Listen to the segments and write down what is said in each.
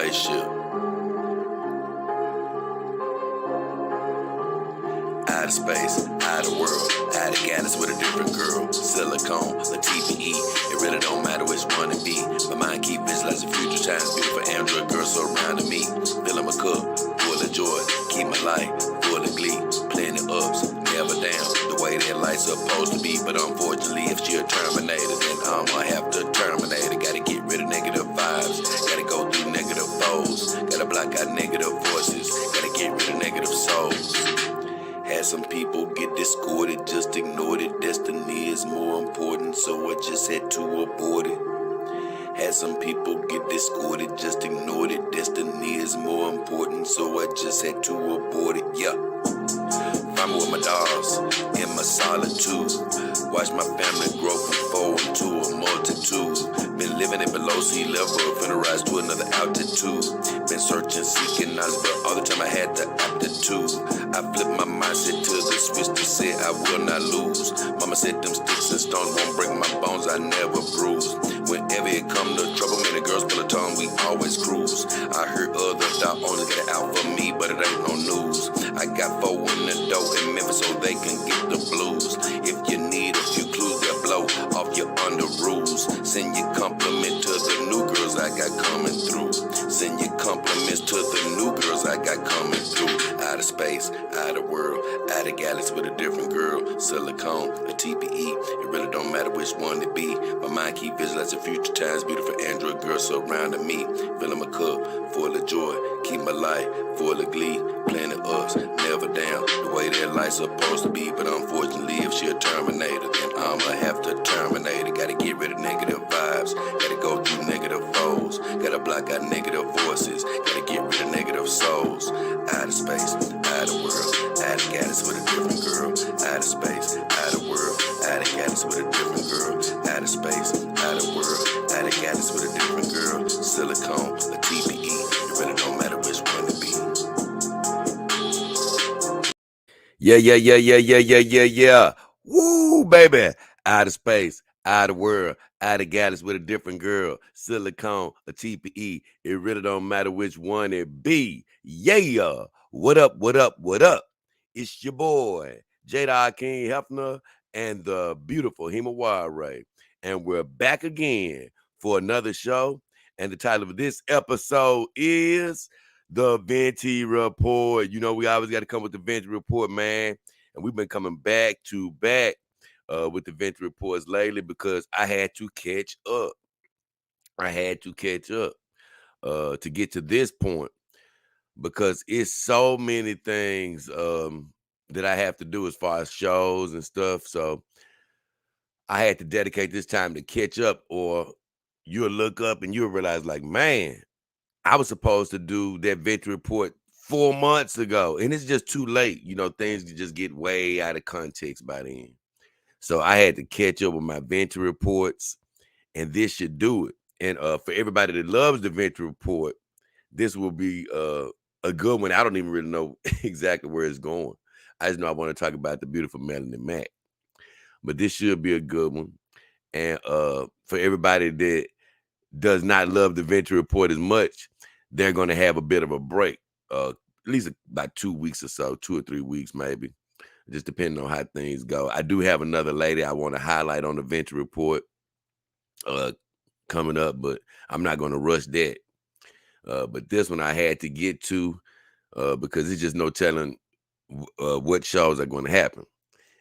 spaceship. Out of space, out of world, out of galaxy with a different girl. Silicone, a TPE, it really don't matter which one it be. My mind keep visualizing future times, beautiful android girls surrounding me. Filling my cup, full of joy, keep my life full of glee. Plenty ups, never down, the way that life's supposed to be. But unfortunately, if she a Terminator, then I'ma have to terminate it. Gotta get rid of negative vibes, gotta go through negative foes, gotta block out negative voices, gotta get rid of negative souls. Had some people get discorded, just ignored it. Destiny is more important, so I just had to abort it. Had some people get discorded, just ignored it. Destiny is more important, so I just had to abort it. Yeah. Find me with my dogs in my solitude. Watch my family grow from 4 into a multitude. Been living it below sea level, finna rise to another altitude. Been searching, seeking knowledge, but all the time I had the aptitude. I flipped my mindset to the switch to say I will not lose. Mama said them sticks and stones won't break my bones, I never bruise. Whenever it come to trouble, many girls pull a tongue, we always cruise. I heard other dog owners get it out for me, but it ain't no news. I got 4 in the dough in Memphis so they can get the blues. If you need a few clues, they'll blow off your under rules. Send your compliment to the new girls I got coming through. Send your compliments to the new girls I got coming through. Out of space, out of world, out of galaxy with a different girl. Silicone, a TPE, it really don't matter which one it be. My mind keep visualizing future times, beautiful android girls surrounding me. Filling my cup full of joy, keep my life full of glee. Plenty ups, never down, the way that life's supposed to be. But unfortunately, if she a Terminator, then I'ma have to terminate it. Gotta get rid of negative vibes, gotta go through negative foes, gotta block out negative voices, gotta get rid of negative souls. Out of space, out of world, out of galaxy with a different girl. Out of space, out of world, out of galaxy with a different girl. Out of space, out of world, out of galaxy with a different girl. Silicone, a TPE, it really don't matter which one it be. Yeah. Woo, baby. Out of space, out of world, out of galaxy with a different girl. Silicone, a TPE. It really don't matter which one it be. Yeah. What up? It's your boy, J.I. King Hefner and the beautiful Himawari Ray. And we're back again for another show. And the title of this episode is The Venti Report. You know, we always got to come with the Venti Report, man. And we've been coming back to back with the Venti Reports lately because I had to catch up. To get to this point because it's so many things that I have to do as far as shows and stuff. So I had to dedicate this time to catch up, or you'll look up and you'll realize, like, man, I was supposed to do that Venti Report 4 months ago, and it's just too late. You know, things just get way out of context by then. So I had to catch up with my Venti Reports, and this should do it. And for everybody that loves the Venti Report, this will be a good one. I don't even really know exactly where it's going. I just know I want to talk about the beautiful Melonie Mac. But this should be a good one. And for everybody that does not love the Venti Report as much, they're going to have a bit of a break, at least about 2 weeks or so, 2 or 3 weeks maybe, just depending on how things go. I do have another lady I want to highlight on the Venti Report coming up, but I'm not going to rush that. But this one I had to get to because it's just no telling what shows are going to happen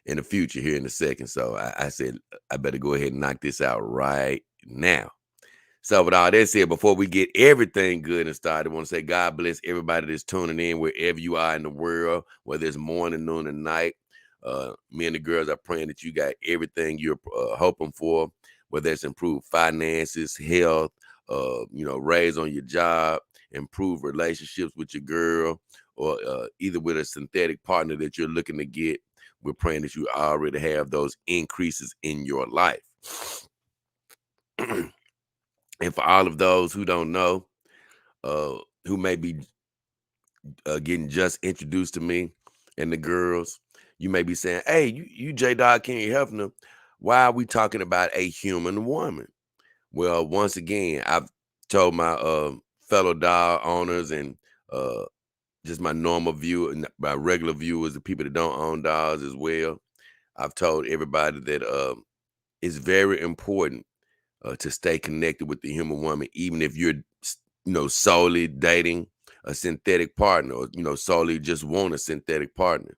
in the future here in a second. So I said I better go ahead and knock this out right now. So with all that said, before we get everything good and started, I want to say God bless everybody that's tuning in wherever you are in the world, whether it's morning, noon, and night. Me and the girls are praying that you got everything you're hoping for, whether it's improved finances, health, raise on your job, improve relationships with your girl, or either with a synthetic partner that you're looking to get. We're praying that you already have those increases in your life. And for all of those who don't know, who may be getting just introduced to me and the girls, you may be saying, hey, you J. King Hefner, why are we talking about a human woman? Well, once again, I've told my fellow doll owners and uh, just my normal view and my regular viewers, the people that don't own dolls as well. I've told everybody that it's very important to stay connected with the human woman, even if you're, solely dating a synthetic partner, or solely just want a synthetic partner.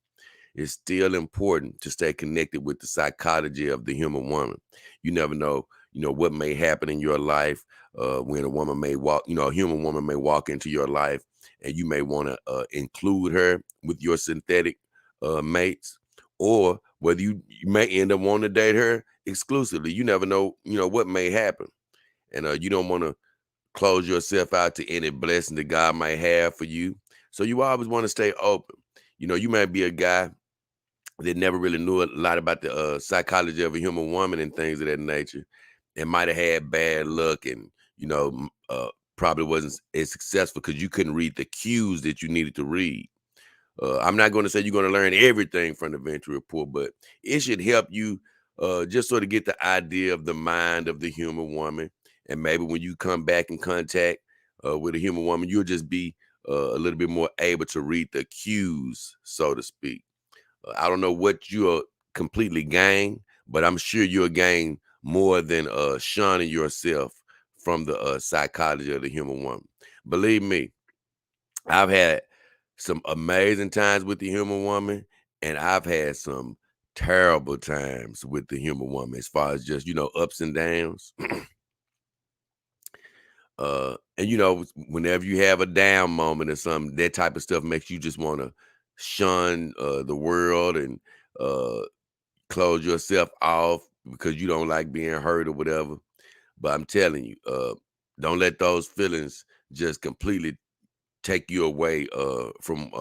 It's still important to stay connected with the psychology of the human woman. You never know, what may happen in your life when a woman may walk, a human woman may walk into your life, and you may want to include her with your synthetic mates, or whether you may end up wanting to date her exclusively. You never know, what may happen, and you don't want to close yourself out to any blessing that God might have for you. So you always want to stay open. You might be a guy that never really knew a lot about the psychology of a human woman and things of that nature, and might have had bad luck, and probably wasn't as successful because you couldn't read the cues that you needed to read. I'm not going to say you're going to learn everything from the Venti Report, but it should help you just sort of get the idea of the mind of the human woman. And maybe when you come back in contact with a human woman, you'll just be a little bit more able to read the cues, so to speak. I don't know what you'll completely gain, but I'm sure you'll gain more than shunning yourself from the psychology of the human woman. Believe me, I've had some amazing times with the human woman, and I've had some terrible times with the human woman as far as just, ups and downs. And whenever you have a down moment or something, that type of stuff makes you just want to shun the world and uh close yourself off because you don't like being hurt or whatever. But I'm telling you, don't let those feelings just completely take you away from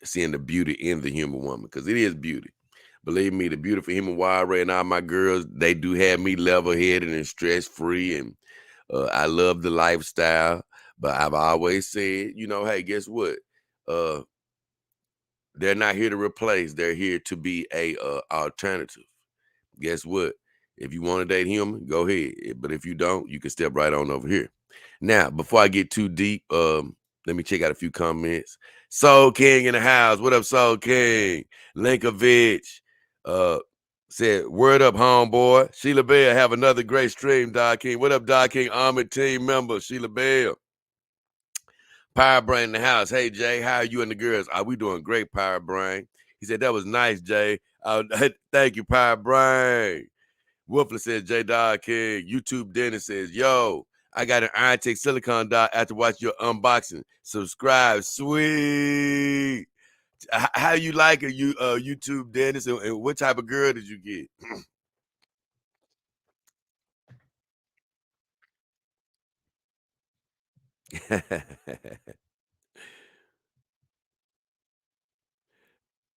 seeing the beauty in the human woman, because it is beauty. Believe me, the beautiful human wild and all my girls, they do have me level headed and stress free, and I love the lifestyle. But I've always said, hey, guess what? Uh, they're not here to replace; they're here to be a alternative. Guess what? If you want to date human, go ahead. But if you don't, you can step right on over here. Now, before I get too deep, let me check out a few comments. Soul King in the house. What up, Soul King? Linkovich said, word up, homeboy. Sheila Bell, have another great stream, Dog King. What up, Dog King? Army team member, Sheila Bell. Power Brain in the house. Hey, Jay, how are you and the girls? Are we doing great, Power Brain? He said, that was nice, Jay. Thank you, Power Brain. Wolfler says, J Dog King. YouTube Dennis says, yo, I got an Iron Tech Silicon dot after watching your unboxing. Subscribe. Sweet. How you like it, YouTube Dennis? And what type of girl did you get?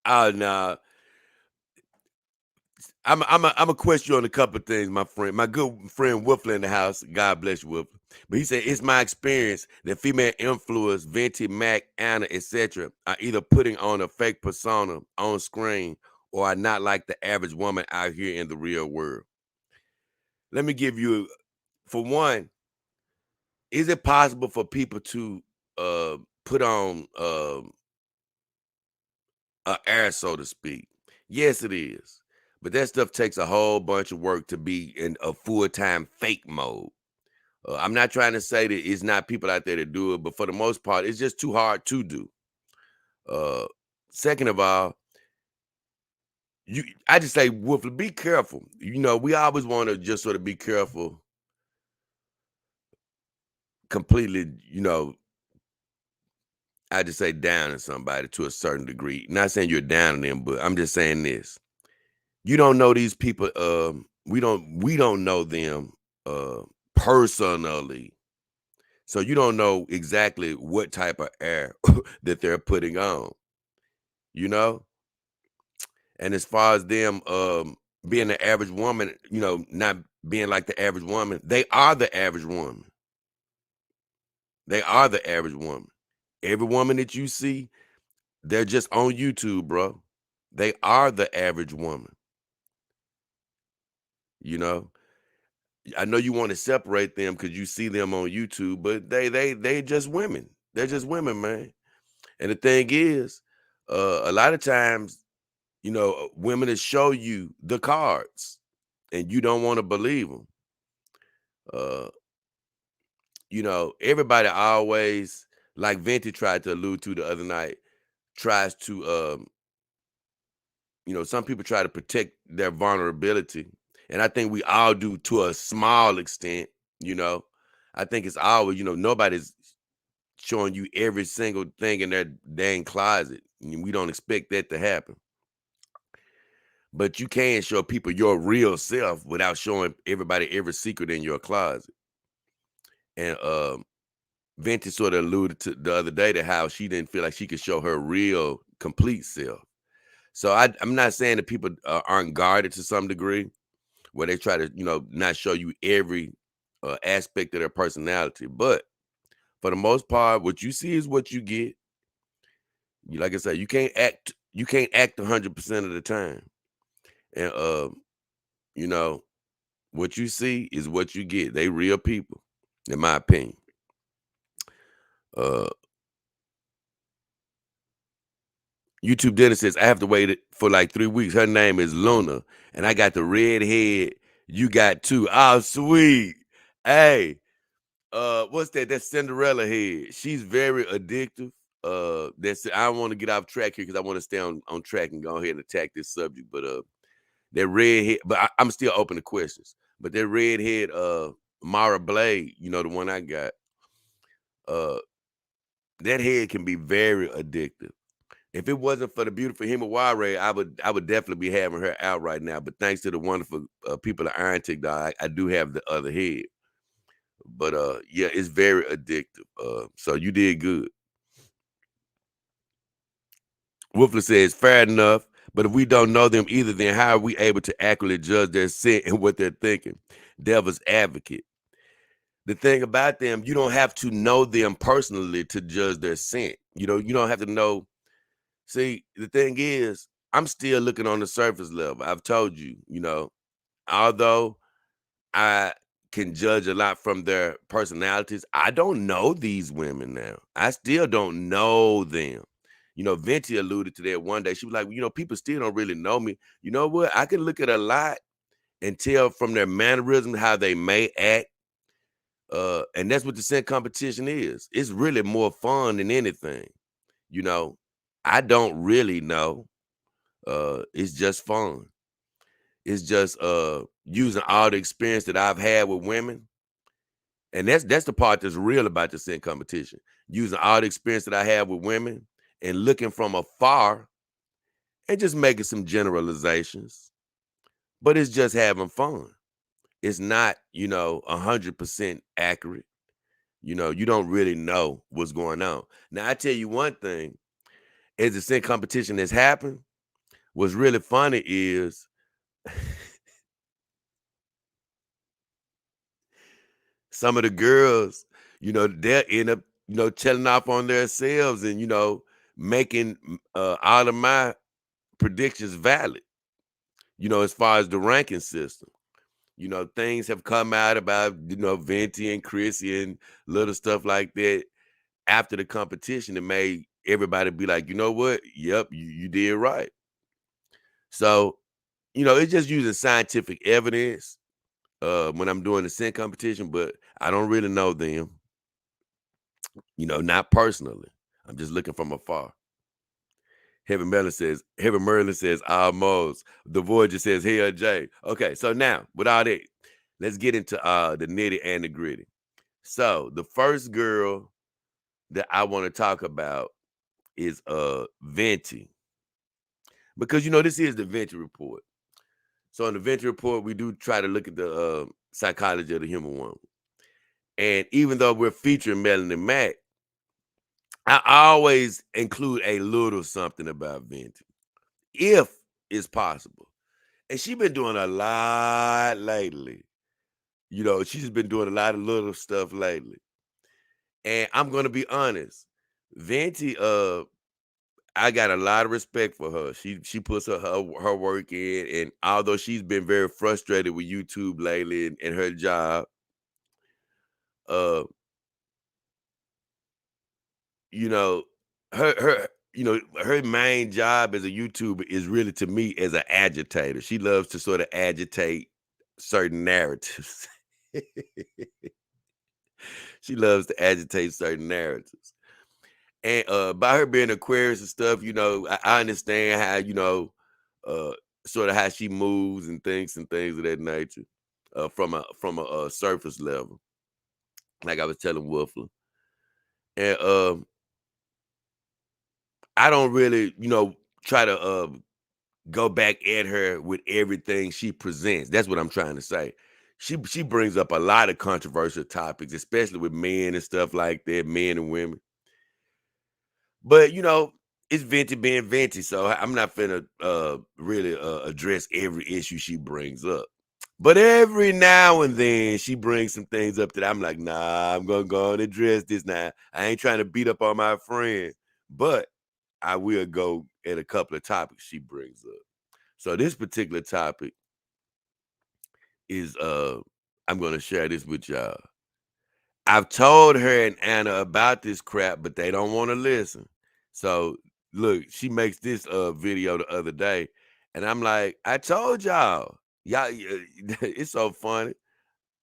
Oh, no. I'm a question you on a couple of things, my friend. My good friend Wolfler in the house. God bless you, Wolfler. But he said it's my experience that female influencers, Venti, Mac, Anna, etc., are either putting on a fake persona on screen or are not like the average woman out here in the real world. Let me give you, for one, is it possible for people to put on a air, so to speak? Yes, it is. But that stuff takes a whole bunch of work to be in a full-time fake mode. I'm not trying to say that it's not people out there to do it, but for the most part, it's just too hard to do. Uh, Second of all, I just say, Wolf, be careful. We always want to just sort of be careful, completely. I just say down on somebody to a certain degree. Not saying you're down on them, but I'm just saying this. You don't know these people. We don't know them personally. So you don't know exactly what type of air that they're putting on, you know? And as far as them being the average woman, not being like the average woman, they are the average woman. They are the average woman. Every woman that you see, they're just on YouTube, bro. They are the average woman, you know? I know you want to separate them because you see them on YouTube, but they just women. They're just women, man. And the thing is, a lot of times, women will show you the cards, and you don't want to believe them. Uh, everybody always, like Venti tried to allude to the other night, tries to, some people try to protect their vulnerability, and I think we all do to a small extent. You know, I think it's always, nobody's showing you every single thing in their dang closet. And we don't expect that to happen. But you can show people your real self without showing everybody every secret in your closet. And Venti sort of alluded to the other day to how she didn't feel like she could show her real, complete self. So I'm not saying that people aren't guarded to some degree, where they try to, not show you every aspect of their personality. But for the most part, what you see is what you get. Like I said, you can't act 100% of the time. And you know, what you see is what you get. They real people, in my opinion. Uh YouTube Dinner says I have to wait for like 3 weeks. Her name is Luna, and I got the red head. You got two. Oh, sweet. Hey, what's that? That's Cinderella head. She's very addictive. That's I don't want to get off track here because I want to stay on track and go ahead and attack this subject. But that redhead, but I'm still open to questions. But that redhead, Mara Blade, the one I got, uh, that head can be very addictive. If it wasn't for the beautiful Himawari, I would definitely be having her out right now. But thanks to the wonderful people at Iron Tick, dog, I do have the other head. But yeah, it's very addictive. So you did good. Wolfler says, fair enough. But if we don't know them either, then how are we able to accurately judge their scent and what they're thinking? Devil's advocate. The thing about them, you don't have to know them personally to judge their scent. You don't have to know. See, the thing is, I'm still looking on the surface level. I've told you, although I can judge a lot from their personalities, I don't know these women now. I still don't know them. Venti alluded to that one day. She was like, people still don't really know me. You know what? I can look at a lot and tell from their mannerisms how they may act. And that's what the scent competition is. It's really more fun than anything. You know, I don't really know. It's just fun. It's just using all the experience that I've had with women. And that's the part that's real about the scent competition. Using all the experience that I have with women and looking from afar and just making some generalizations. But it's just having fun. It's not, 100% accurate. You don't really know what's going on. Now, I tell you one thing, as the scent competition that's happened, what's really funny is some of the girls, they'll end up, telling off on themselves and, making all of my predictions valid, as far as the ranking system. Things have come out about, Venti and Chrissy and little stuff like that after the competition that made everybody be like, you know what? Yep, you did right. So, it's just using scientific evidence when I'm doing the scent competition, but I don't really know them, not personally. I'm just looking from afar. Heaven Merlin says, almost. The Voyager says, hell Jay. Okay, so now, with all that, let's get into the nitty and the gritty. So the first girl that I want to talk about is Venti. Because this is the Venti Report. So in the Venti Report, we do try to look at the psychology of the human woman. And even though we're featuring Melonie Mac, I always include a little something about Venti, if it's possible. And she's been doing a lot lately. She's been doing a lot of little stuff lately. And I'm gonna be honest, Venti, I got a lot of respect for her. She puts her work in, and although she's been very frustrated with YouTube lately and her job, uh, you know, her main job as a YouTuber is really to me as an agitator. She loves to sort of agitate certain narratives. She loves to agitate certain narratives. And by her being Aquarius and stuff, I understand how, uh sort of how she moves and things of that nature. From a surface level, like I was telling Wolfler. And I don't really, try to go back at her with everything she presents. That's what I'm trying to say. She brings up a lot of controversial topics, especially with men and stuff like that, men and women. But it's Venti being Venti, so I'm not finna really address every issue she brings up. But every now and then she brings some things up that I'm like, nah, I'm gonna go and address this now. I ain't trying to beat up on my friend, but I will go at a couple of topics she brings up. So this particular topic is I'm gonna share this with y'all. I've told her and Anna about this crap, but they don't want to listen. So look, she makes this video the other day, and I'm like, I told y'all. Y'all, it's so funny.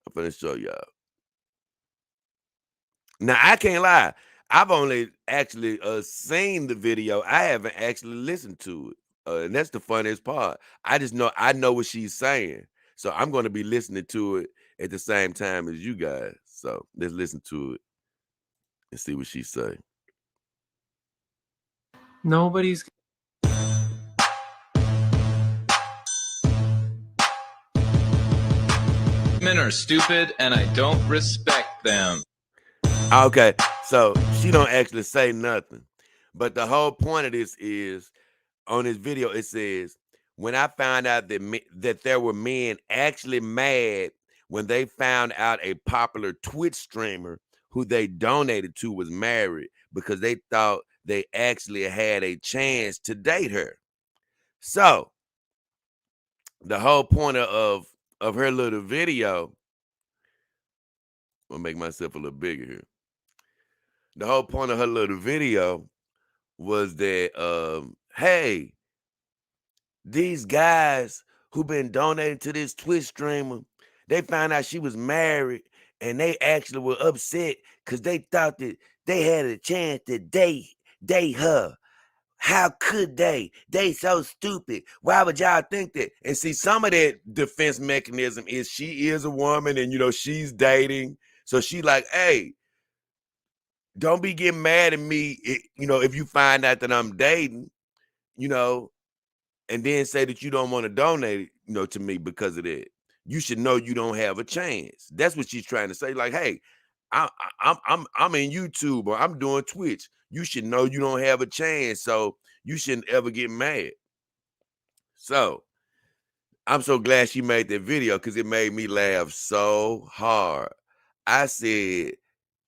I'm gonna show y'all. Now I can't lie. I've only actually seen the video. I haven't actually listened to it. And that's the funniest part. I know what she's saying. So I'm gonna be listening to it at the same time as you guys. So let's listen to it and see what she say. Nobody's Men are stupid and I don't respect them. Okay, so she don't actually say nothing. But the whole point of this is on this video, it says, when I found out that there were men actually mad when they found out a popular Twitch streamer who they donated to was married because they thought they actually had a chance to date her. So the whole point of her little video, I'm gonna make myself a little bigger here. The whole point of her little video was that hey, these guys who been donating to this Twitch streamer, they found out she was married and they actually were upset because they thought that they had a chance to date her. How could they? They so stupid. Why would y'all think that? And see, some of that defense mechanism is she is a woman and she's dating. So she like, hey, don't be getting mad at me, if you find out that I'm dating, you know, and then say that you don't want to donate, to me because of that. You should know you don't have a chance. That's what she's trying to say. Like, hey, I'm in YouTube or I'm doing Twitch. You should know you don't have a chance, so you shouldn't ever get mad. So I'm so glad she made that video because it made me laugh so hard. I said,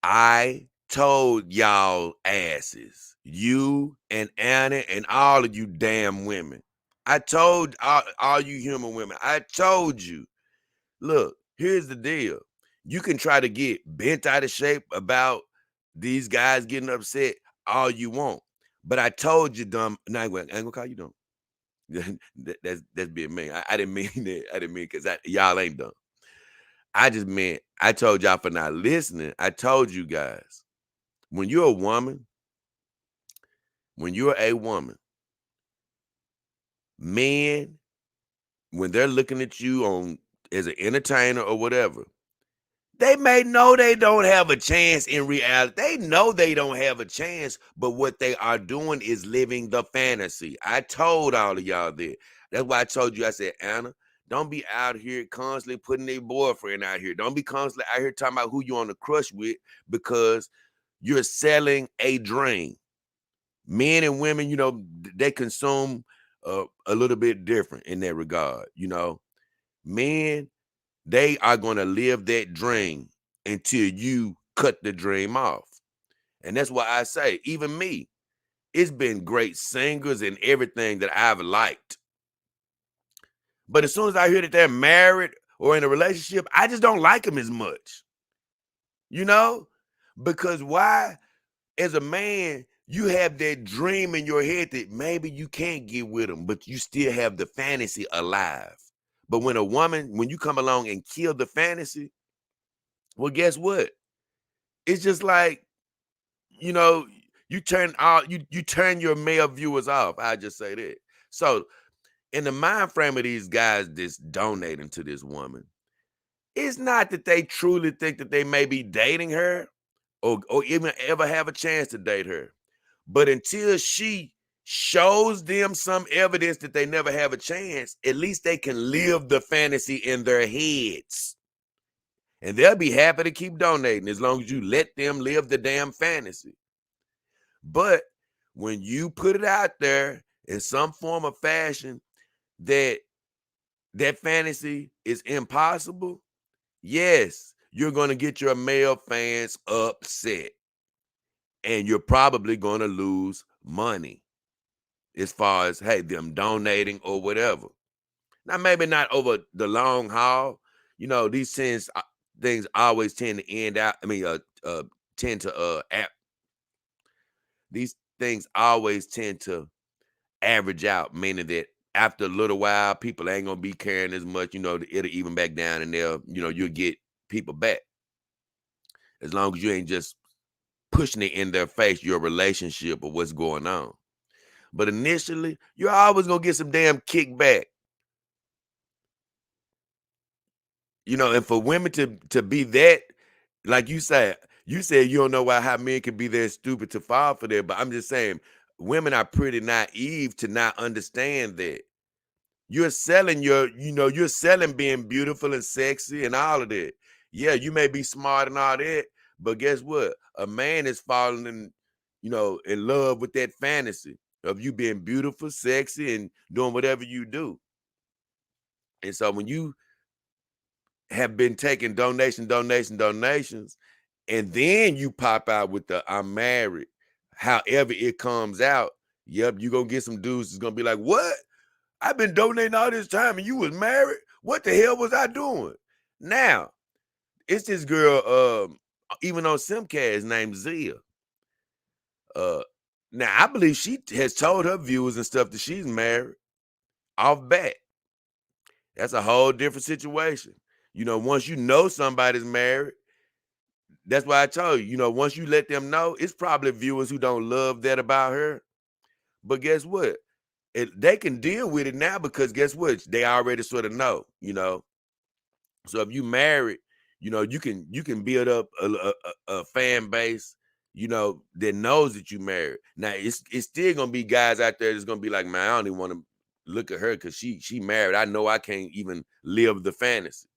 I told y'all asses, you and Anna and all of you damn women. I told all you human women, I told you, look, here's the deal. You can try to get bent out of shape about these guys getting upset all you want. But I told you, dumb, no, I ain't gonna call you dumb. That's being mean. I didn't mean that. I didn't mean because y'all ain't dumb. I just meant I told y'all for not listening. I told you guys, when you're a woman, men, when they're looking at you on as an entertainer or whatever, they may know they don't have a chance in reality. They know they don't have a chance, but what they are doing is living the fantasy. I told all of y'all that. That's why I told you, I said, Anna, don't be out here constantly putting a boyfriend out here. Don't be constantly out here talking about who you on the crush with because you're selling a dream. Men and women, they consume a little bit different in that regard. Men, they are going to live that dream until you cut the dream off. And that's why I say, even me, It's been great singers and everything that I've liked. But as soon as I hear that they're married or in a relationship, I just don't like them as much. You know? Because why? As a man, you have that dream in your head that maybe you can't get with them, but you still have the fantasy alive. But when a woman, when you come along and kill the fantasy, well, guess what? It's just like, you know, you turn your male viewers off. I just say that. So in the mind frame of these guys that's donating to this woman, it's not that they truly think that they may be dating her or even ever have a chance to date her. But until she shows them some evidence that they never have a chance, at least they can live the fantasy in their heads. And they'll be happy to keep donating as long as you let them live the damn fantasy. But when you put it out there in some form of fashion that that fantasy is impossible, yes, you're going to get your male fans upset. And you're probably going to lose money as far as, hey, them donating or whatever. Now, maybe not over the long haul. You know, things always tend to end out. I mean, tend to these things always tend to average out, meaning that after a little while, people ain't gonna be caring as much. You know, it'll even back down, and you'll get people back as long as you ain't just pushing it in their face, your relationship or what's going on. But initially, you're always gonna get some damn kickback. And for women to be that, like you said you don't know how men can be that stupid to fall for that. But I'm just saying, women are pretty naive to not understand that. You're selling you're selling being beautiful and sexy and all of that. Yeah, you may be smart and all that, but guess what? A man is falling in love with that fantasy of you being beautiful, sexy, and doing whatever you do. And so when you have been taking donations, and then you pop out with the I'm married, however it comes out, yep, you're gonna get some dudes that's gonna be like, what? I've been donating all this time and you was married? What the hell was I doing? Now, it's this girl, even on Simcast named Zia. Now I believe she has told her viewers and stuff that she's married off bat. That's a whole different situation. Once you know somebody's married, that's why I told you, once you let them know, it's probably viewers who don't love that about her. But guess what? They can deal with it now because guess what? They already sort of know. So if you married, you can build up a fan base, that knows that you married. Now it's still gonna be guys out there that's gonna be like, man, I don't even want to look at her because she married. I know I can't even live the fantasy,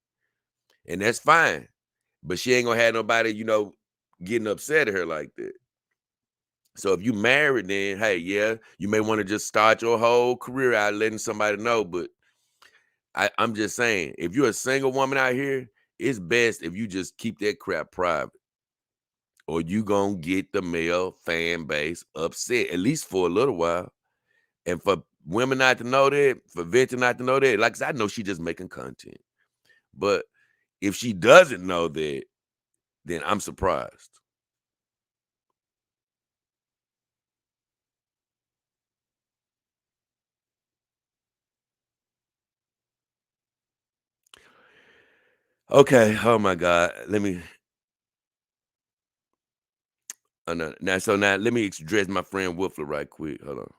and that's fine. But she ain't gonna have nobody, getting upset at her like that. So if you married, then hey, yeah, you may want to just start your whole career out letting somebody know. But I'm just saying, if you're a single woman out here, it's best if you just keep that crap private, or you gonna get the male fan base upset, at least for a little while. And for women not to know that, for Venti not to know that, like I said, I know she just making content. But if she doesn't know that, then I'm surprised. Okay. Oh my God. Let me. Oh, no. Now let me address my friend Wolfler right quick. Hold on,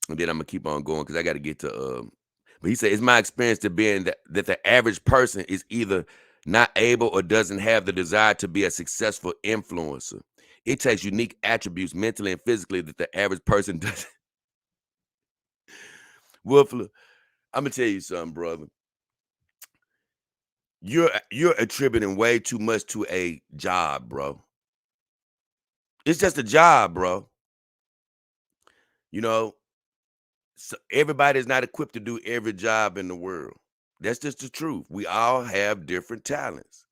and then I'm gonna keep on going because I got to get to. But he said it's my experience to being that the average person is either not able or doesn't have the desire to be a successful influencer. It takes unique attributes mentally and physically that the average person doesn't. Wolfler, I'm gonna tell you something, brother. You're attributing way too much to a job, bro. It's just a job, bro. You know, everybody's not equipped to do every job in the world. That's just the truth. We all have different talents.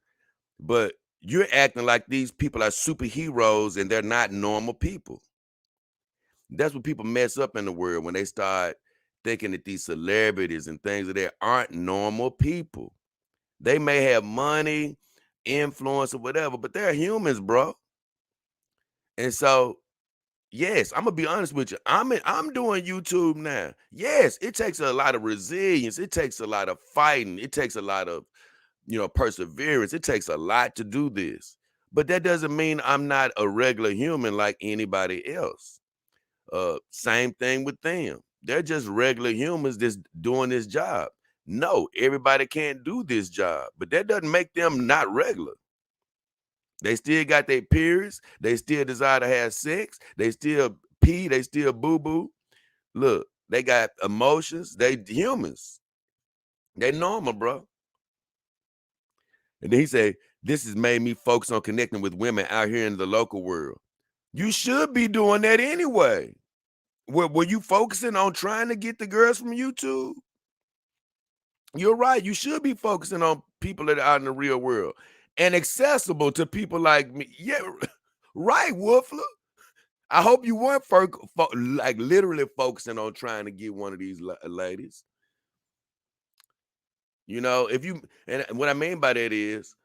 But you're acting like these people are superheroes and they're not normal people. That's what people mess up in the world when they start thinking that these celebrities and things of that aren't normal people. They may have money, influence, or whatever, but they're humans, bro. And so, yes, I'm gonna be honest with you. I'm doing YouTube now. Yes, it takes a lot of resilience. It takes a lot of fighting. It takes a lot of perseverance. It takes a lot to do this. But that doesn't mean I'm not a regular human like anybody else. Same thing with them. They're just regular humans just doing this job. No, everybody can't do this job, but that doesn't make them not regular. They still got their periods. They still desire to have sex. They still pee. They still boo-boo. Look, they got emotions. They humans. They normal, bro. And then he said, this has made me focus on connecting with women out here in the local world. You should be doing that anyway. Were you focusing on trying to get the girls from YouTube? You're right. You should be focusing on people that are out in the real world and accessible to people like me. Yeah, right, Wolfler. I hope you weren't like literally focusing on trying to get one of these ladies. If you, and what I mean by that is,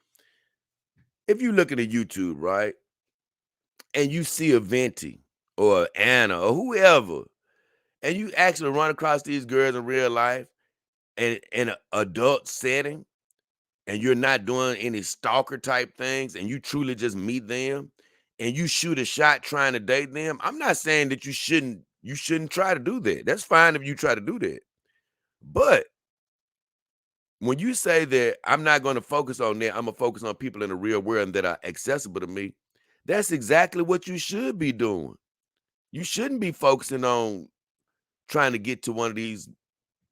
if you look at a YouTube, right, and you see a Venti or Anna or whoever, and you actually run across these girls in real life and in an adult setting, and you're not doing any stalker type things, and you truly just meet them, and you shoot a shot trying to date them, I'm not saying that you shouldn't try to do that. That's fine if you try to do that. But when you say that I'm not going to focus on that, I'm going to focus on people in the real world that are accessible to me, that's exactly what you should be doing. You shouldn't be focusing on trying to get to one of these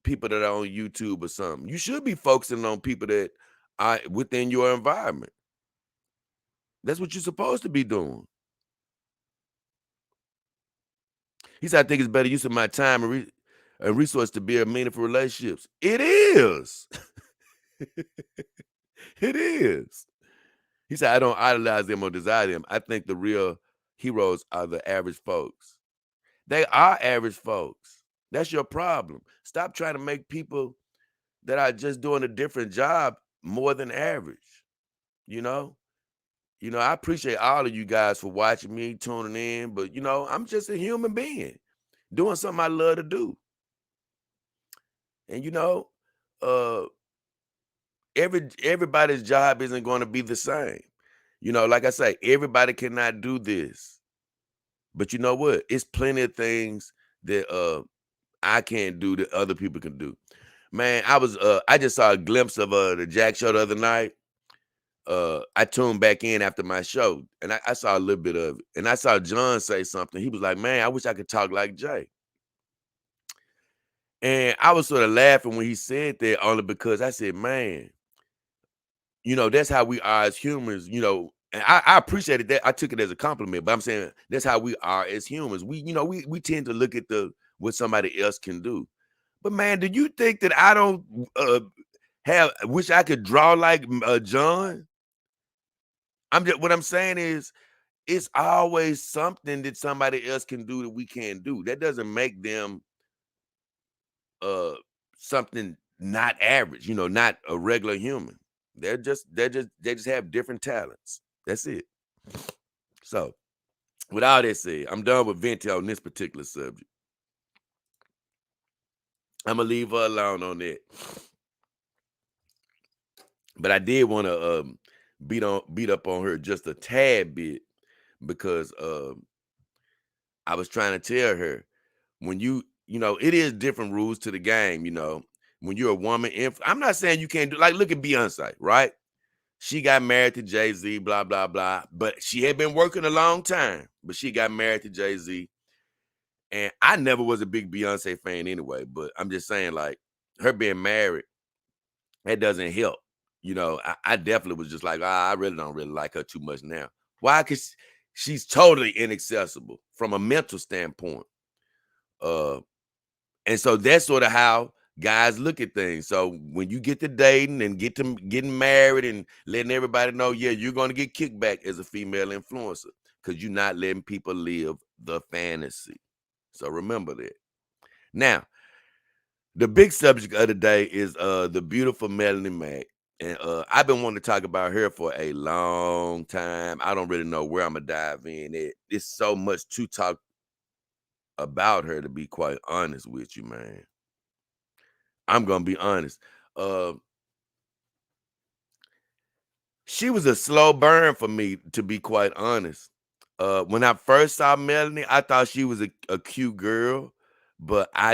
people that are on YouTube or something. You should be focusing on people that are within your environment. That's what you're supposed to be doing. He said, I think it's better use of my time and resource to build meaningful relationships. It is. It is. He said, I don't idolize them or desire them. I think the real heroes are the average folks. They are average folks. That's your problem. Stop trying to make people that are just doing a different job more than average. I appreciate all of you guys for watching me, tuning in, but I'm just a human being doing something I love to do. And everybody's job isn't going to be the same. Like I say, everybody cannot do this. But you know what? It's plenty of things that I can't do that other people can do. Man, I just saw a glimpse of the Jack show the other night. I tuned back in after my show, and I saw a little bit of it. And I saw John say something. He was like, man, I wish I could talk like Jay. And I was sort of laughing when he said that, only because I said, man, that's how we are as humans, and I appreciated that. I took it as a compliment, but I'm saying that's how we are as humans. We tend to look at what somebody else can do. But man, do you think that I don't wish I could draw like John? What I'm saying is, it's always something that somebody else can do that we can't do. That doesn't make them something not average, not a regular human. They just have different talents. That's it. So, with all that said, I'm done with Venti on this particular subject. I'm gonna leave her alone on that. But I did want to beat up on her just a tad bit, because I was trying to tell her, when it is different rules to the game. When you're a woman, I'm not saying you can't do, like, look at Beyonce, right? She got married to Jay-Z, blah, blah, blah. But she had been working a long time, but she got married to Jay-Z. And I never was a big Beyonce fan anyway, but I'm just saying, like, her being married, that doesn't help. I definitely was just like, I really don't really like her too much now. Why? Because she's totally inaccessible from a mental standpoint. And so that's sort of how guys look at things. So when you get to dating and getting married and letting everybody know, yeah, you're going to get kickback as a female influencer because you're not letting people live the fantasy. So remember that. Now, the big subject of the day is the beautiful Melonie Mac. And I've been wanting to talk about her for a long time. I don't really know where I'm gonna dive in. It's so much to talk about her, to be quite honest with you, man. I'm gonna be honest. Uh, she was a slow burn for me, to be quite honest. When I first saw Melonie, I thought she was a cute girl, but I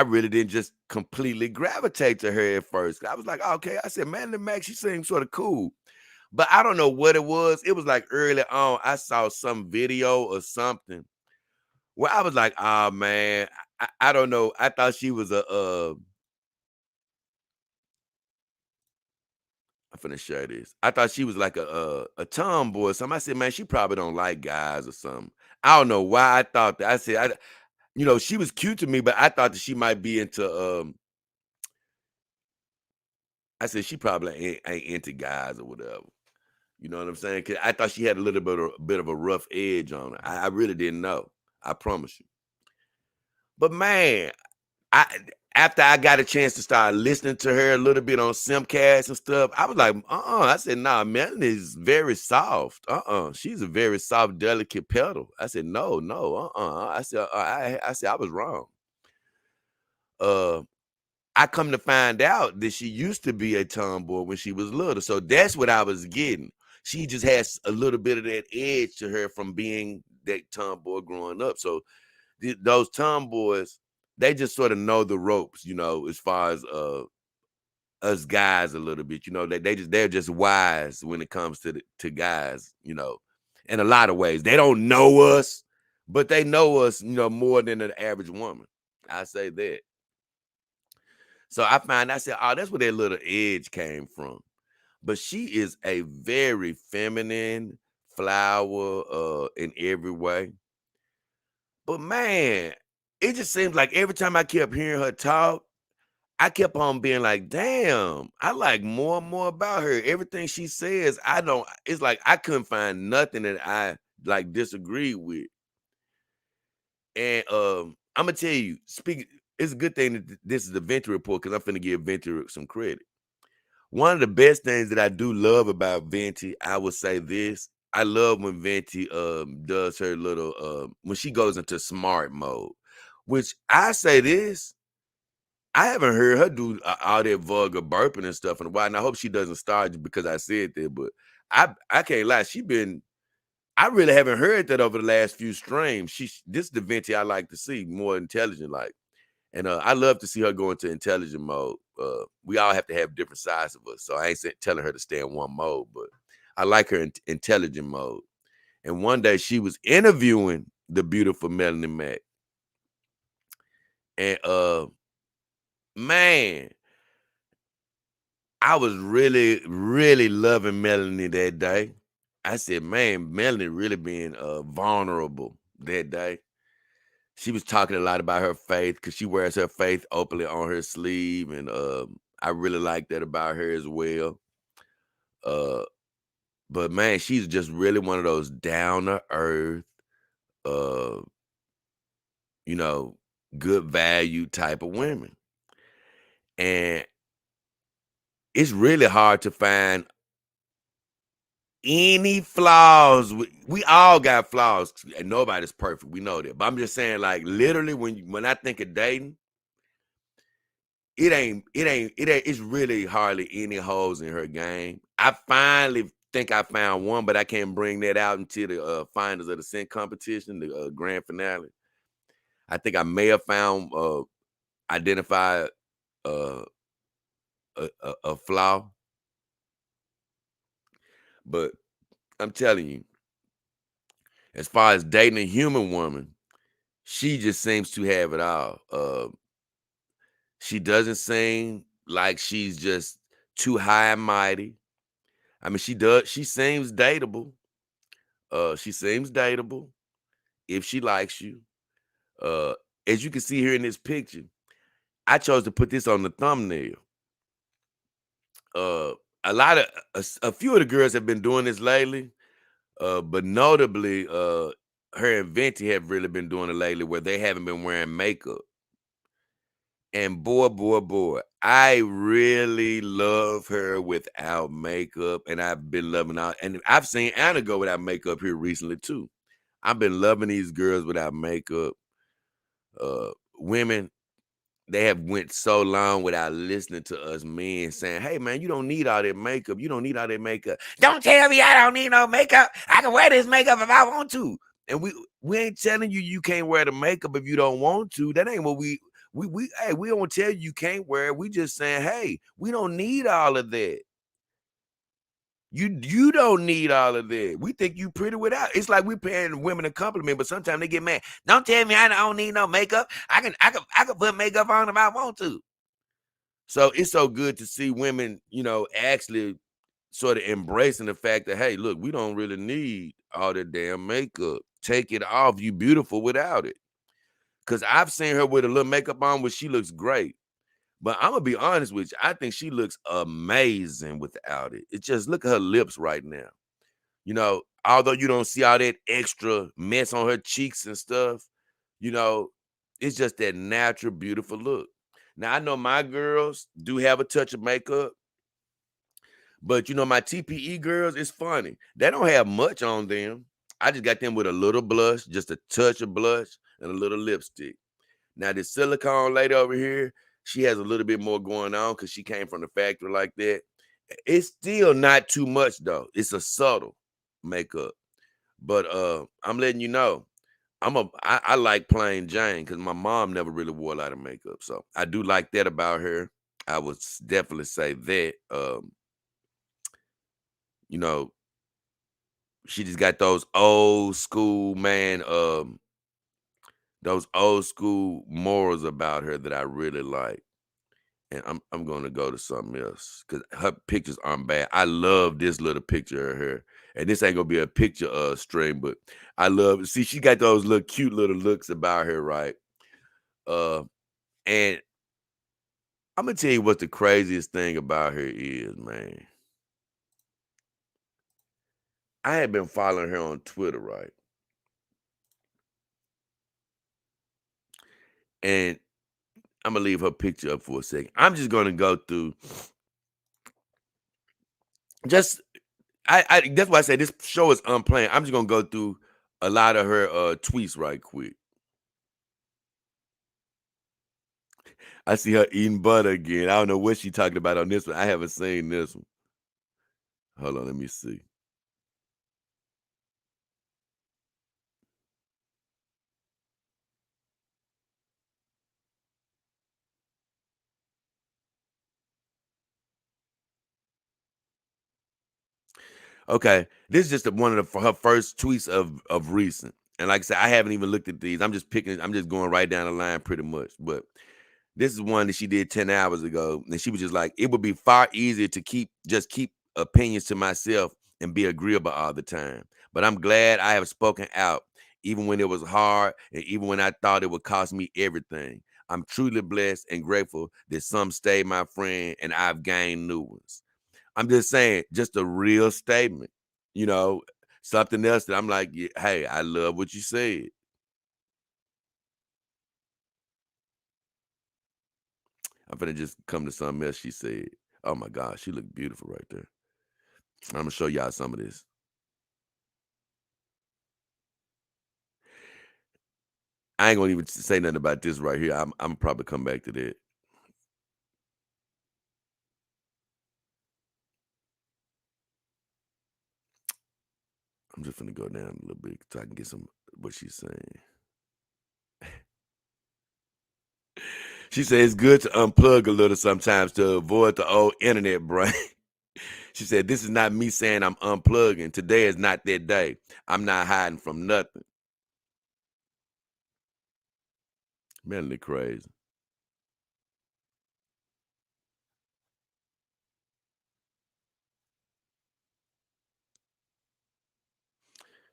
really didn't just completely gravitate to her at first. I was like, okay. I said, Melonie Mac, she seems sort of cool. But I don't know what it was. It was like early on, I saw some video or something where I was like, oh man, I don't know. I thought she was I'm finna share this. I thought she was like a tomboy or something. I said, man, she probably don't like guys or something. I don't know why I thought that. I said, she was cute to me, but I thought that she might be into I said she probably ain't into guys or whatever. You know what I'm saying? Cause I thought she had a little bit of a rough edge on her. I really didn't know. I promise you. But man, I after I got a chance to start listening to her a little bit on Simcast and stuff, I was like, I said, nah, Melanie is very soft. She's a very soft, delicate petal. I said, no. I said I was wrong. I come to find out that she used to be a tomboy when she was little. So that's what I was getting. She just has a little bit of that edge to her from being that tomboy growing up. So those tomboys, they just sort of know the ropes, as far as us guys a little bit. They're just wise when it comes to guys, in a lot of ways. They don't know us, but they know us, more than an average woman. I say that. So I said, oh, that's where that little edge came from. But she is a very feminine flower in every way. But man, it just seems like every time I kept hearing her talk, I kept on being like, damn, I like more and more about her. Everything she says, it's like I couldn't find nothing that I like disagreed with. And I'm gonna tell you, it's a good thing that this is the Venti Report because I'm finna give Venti some credit. One of the best things that I do love about Venti, I would say this. I love when Venti does her little when she goes into smart mode, which I say this. I haven't heard her do all that vulgar burping and stuff in a while, and I hope she doesn't start because I said that. But I can't lie, I really haven't heard that over the last few streams. This is the Venti I like to see, more intelligent like. And I love to see her go into intelligent mode. We all have to have different sides of us. So I ain't telling her to stay in one mode, but I like her in intelligent mode. And one day she was interviewing the beautiful Melonie Mac. And man, I was really, really loving Melonie that day. I said, man, Melonie really being vulnerable that day. She was talking a lot about her faith because she wears her faith openly on her sleeve, and I really like that about her as well. Uh, but man, she's just really one of those down to earth, uh, you know, good value type of women, and it's really hard to find any flaws. We all got flaws, and nobody's perfect. We know that, but I'm just saying, like literally, when I think of dating. It's really hardly any holes in her game. I finally think I found one, but I can't bring that out until the finals of the Scent competition, the grand finale. I think I may have found identified uh, a flaw, but I'm telling you, as far as dating a human woman, she just seems to have it all. She doesn't seem like she's just too high and mighty. I mean, she does. She seems dateable. She seems dateable if she likes you. Uh, as you can see here in this picture, I chose to put this on the thumbnail. Uh, a lot of a few of the girls have been doing this lately, but notably, her and Venti have really been doing it lately, where they haven't been wearing makeup. And boy, I really love her without makeup, and I've been loving out. And I've seen Anna go without makeup here recently too. I've been loving these girls without makeup. Women, they have went so long without listening to us men saying, "Hey man, you don't need all that makeup. You don't need all that makeup. Don't tell me I don't need no makeup. I can wear this makeup if I want to." And we ain't telling you you can't wear the makeup if you don't want to. That ain't what we hey, we don't tell you can't wear it. We just saying, hey, we don't need all of that. You don't need all of that. We think you pretty without. It's like we paying women a compliment, but sometimes they get mad. Don't tell me I don't need no makeup. I can put makeup on if I want to. So it's so good to see women, actually sort of embracing the fact that, hey, look, we don't really need all that damn makeup. Take it off. You beautiful without it. Because I've seen her with a little makeup on where she looks great. But I'm going to be honest with you. I think she looks amazing without it. It's just, look at her lips right now. Although you don't see all that extra mess on her cheeks and stuff, you know, it's just that natural, beautiful look. Now, I know my girls do have a touch of makeup, but my TPE girls, it's funny. They don't have much on them. I just got them with a little blush, just a touch of blush and a little lipstick. Now, this silicone lady over here, she has a little bit more going on because she came from the factory like that. It's still not too much, though. It's a subtle makeup. But I'm letting you know, I like plain Jane because my mom never really wore a lot of makeup. So I do like that about her. I would definitely say that. You know, she just got those old school, man, those old school morals about her that I really like. And I'm gonna go to something else because her pictures aren't bad. I love this little picture of her. And this ain't gonna be a picture stream, but I love see she got those little cute little looks about her, right? Uh and I'm gonna tell you what the craziest thing about her is, man. I had been following her on Twitter, right? And I'm gonna leave her picture up for a second. I'm just gonna go through just I that's why I say this show is unplanned. I'm just gonna go through a lot of her tweets right quick. I see her eating butter again. I don't know what she talking about on this one. I haven't seen this one. Hold on, let me see. Okay, this is just one of her first tweets of recent. And like I said, I haven't even looked at these. I'm just picking. I'm just going right down the line, pretty much. But this is one that she did 10 hours ago, and she was just like, it would be far easier to keep opinions to myself and be agreeable all the time. But I'm glad I have spoken out, even when it was hard and even when I thought it would cost me everything. I'm truly blessed and grateful that some stayed my friend and I've gained new ones. I'm just saying, just a real statement, you know, something else that I'm like, yeah, hey, I love what you said. I'm gonna just come to something else she said. Oh my God, she looked beautiful right there. I'm gonna show y'all some of this. I ain't gonna even say nothing about this right here. I'm probably come back to that. I'm just gonna go down a little bit so I can get some what she's saying. She said it's good to unplug a little sometimes to avoid the old internet brain. She said, this is not me saying I'm unplugging. Today is not that day. I'm not hiding from nothing. Melanie crazy.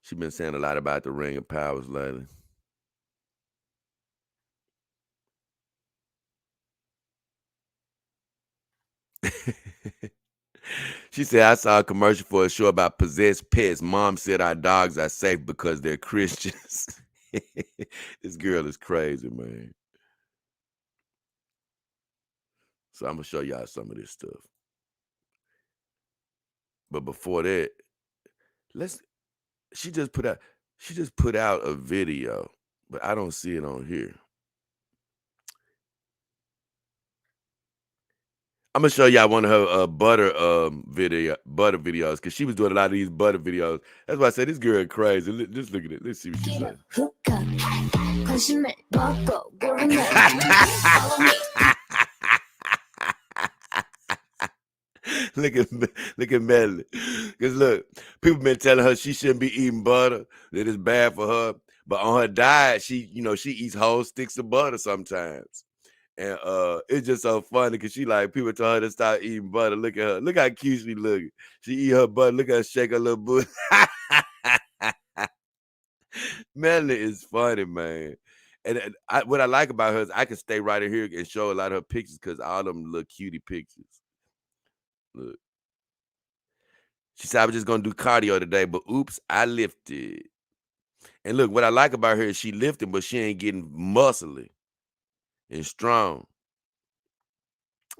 She been saying a lot about the ring of powers lately. She said, I saw a commercial for a show about possessed pets. Mom said our dogs are safe because they're Christians. This girl is crazy, man. So I'm going to show y'all some of this stuff. But before that, she just put out a video, but I don't see it on here. I'm gonna show y'all one of her butter videos, because she was doing a lot of these butter videos. That's why I said this girl is crazy. Just look at it. Let's see what she said. Look at Melonie. Because look, people been telling her she shouldn't be eating butter, that it's bad for her. But on her diet, she eats whole sticks of butter sometimes. And it's just so funny because people told her to stop eating butter. Look at her. Look how cute she looking. She eat her butter. Look at her shake her little booty. Melonie is funny, man. And what I like about her is I can stay right in here and show a lot of her pictures because all them little cutie pictures. Look. She said, I was just going to do cardio today, but oops, I lifted. And look, what I like about her is she lifting, but she ain't getting muscly and strong.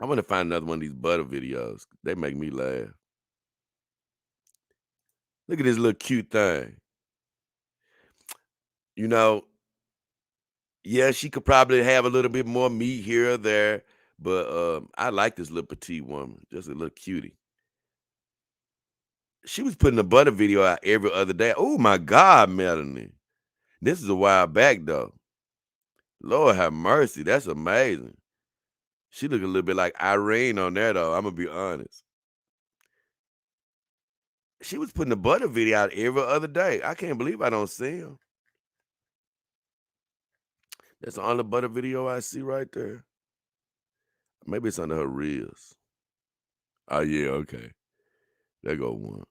I want to find another one of these butter videos. They make me laugh. Look at this little cute thing. Yeah, she could probably have a little bit more meat here or there, but I like this little petite woman, just a little cutie. She was putting a butter video out every other day. Oh my God, Melonie. This is a while back though. Lord have mercy. That's amazing. She look a little bit like Irene on there though. I'm gonna be honest. She was putting a butter video out every other day. I can't believe I don't see them. That's the only butter video I see right there. Maybe it's under her reels. Oh yeah, okay. There go one.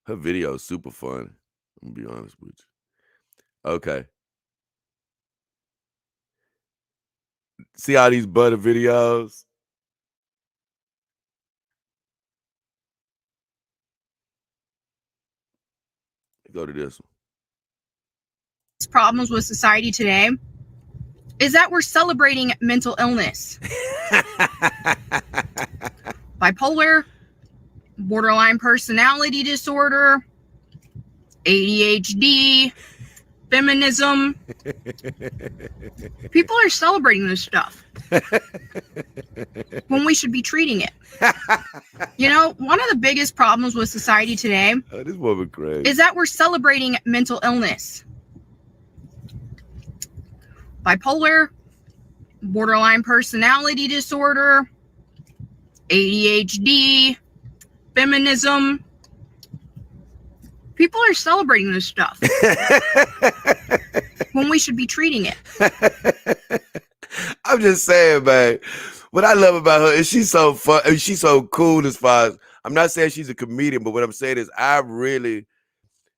Her video is super funny. I'm gonna be honest with you. Okay. See all these butter videos? Go to this one. Problems with society today is that we're celebrating mental illness. Bipolar, borderline personality disorder, ADHD, feminism. People are celebrating this stuff when we should be treating it. One of the biggest problems with society today this woman crazy. is that we're celebrating mental illness. Bipolar, borderline personality disorder, ADHD, feminism. People are celebrating this stuff when we should be treating it. I'm just saying, man. What I love about her is she's so fun. I mean, she's so cool as far as, I'm not saying she's a comedian, but what I'm saying is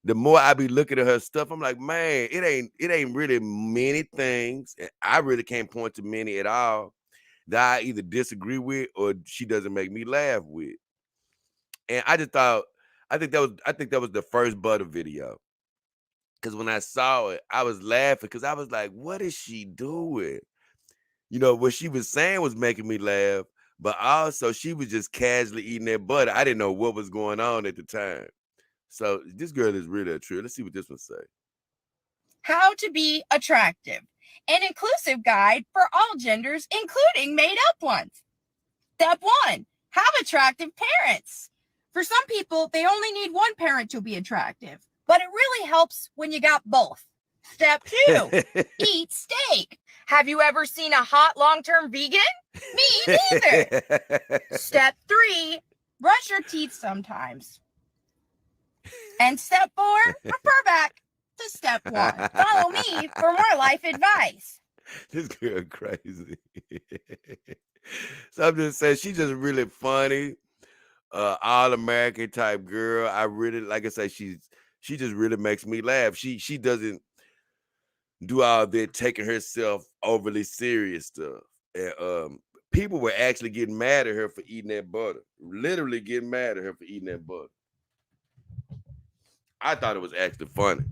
the more I be looking at her stuff, I'm like, man, it ain't really many things. And I really can't point to many at all that I either disagree with or she doesn't make me laugh with. And I think that was the first butter video. Because when I saw it, I was laughing because I was like, what is she doing? What she was saying was making me laugh, but also she was just casually eating that butter. I didn't know what was going on at the time. So this girl is really a true. Let's see what this one say. How to be attractive. An inclusive guide for all genders, including made-up ones. Step 1. Have attractive parents. For some people, they only need one parent to be attractive, but it really helps when you got both. Step 2. Eat steak. Have you ever seen a hot long-term vegan? Me neither. Step 3. Brush your teeth sometimes. And step 4, refer back to step 1. Follow me for more life advice. This girl crazy. So I'm just saying, she's just really funny, all American type girl. I really, like I say, she just really makes me laugh. She doesn't do all that taking herself overly serious stuff. And people were actually getting mad at her for eating that butter. Literally getting mad at her for eating that butter. I thought it was actually funny.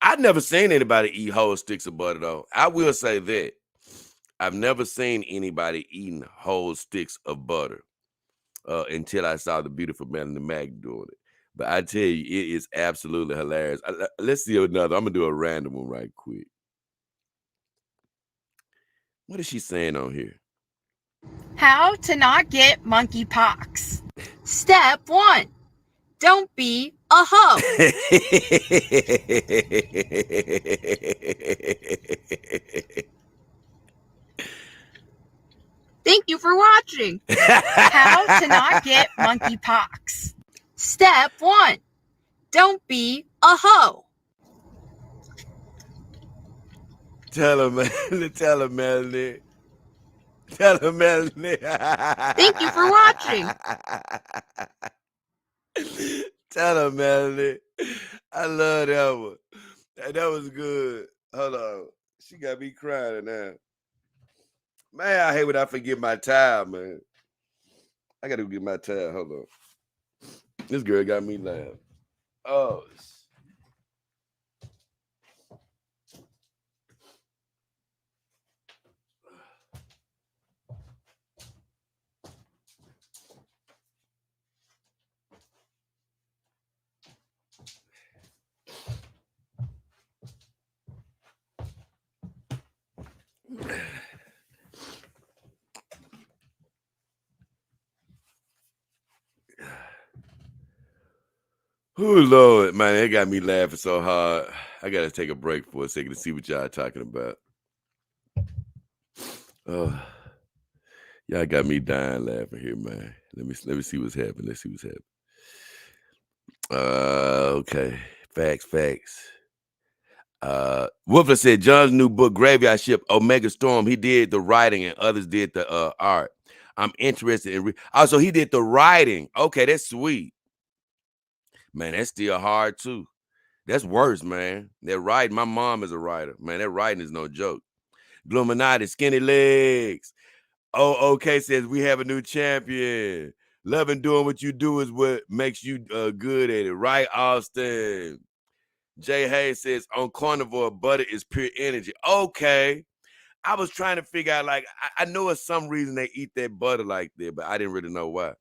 I've never seen anybody eat whole sticks of butter, though. I will say that. I've never seen anybody eating whole sticks of butter until I saw the beautiful Melonie Mac doing it. But I tell you, it is absolutely hilarious. Let's see another. I'm going to do a random one right quick. What is she saying on here? How to not get monkeypox. Step 1. Don't be a hoe. Thank you for watching. How to not get monkeypox. Step 1. Don't be a hoe. Tell her, Melanie. Tell her, Melanie. Tell her, Melanie. Thank you for watching. Tell her, Melanie. I love that one. That was good. Hold on. She got me crying now. Man, I hate when I forget my time, man. I got to get my time. Hold on. This girl got me laughing. Oh, oh, Lord, man, it got me laughing so hard. I got to take a break for a second to see what y'all talking about. Oh, y'all got me dying laughing here, man. Let me see what's happening. Let's see what's happening. Okay. Facts. Woofler said John's new book, Graveyard Ship, Omega Storm, he did the writing and others did the art. I'm interested in also he did the writing. Okay, that's sweet. Man, that's still hard too. That's worse, man. That writing, my mom is a writer. Man, that writing is no joke. Gluminati, skinny legs. Oh, okay, says we have a new champion. Loving doing what you do is what makes you good at it. Right, Austin? Jay Hayes says on carnivore, butter is pure energy. Okay. I was trying to figure out, like, I know it's some reason they eat that butter like that, but I didn't really know why.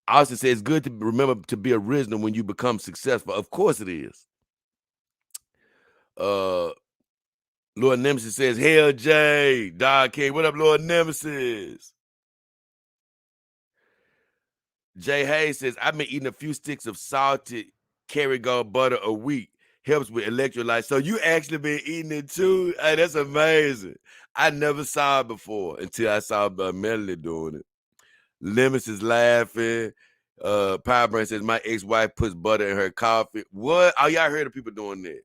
Austin says it's good to remember to be original when you become successful. Of course it is. Lord Nemesis says, hell Jay, Dog King. What up, Lord Nemesis? Jay Hayes says, I've been eating a few sticks of salted Kerrygold butter a week. Helps with electrolytes. So you actually been eating it too? Hey, that's amazing. I never saw it before until I saw Melanie doing it. Lemons is laughing. Powerbrain says, my ex-wife puts butter in her coffee. What? Oh, y'all heard of people doing that.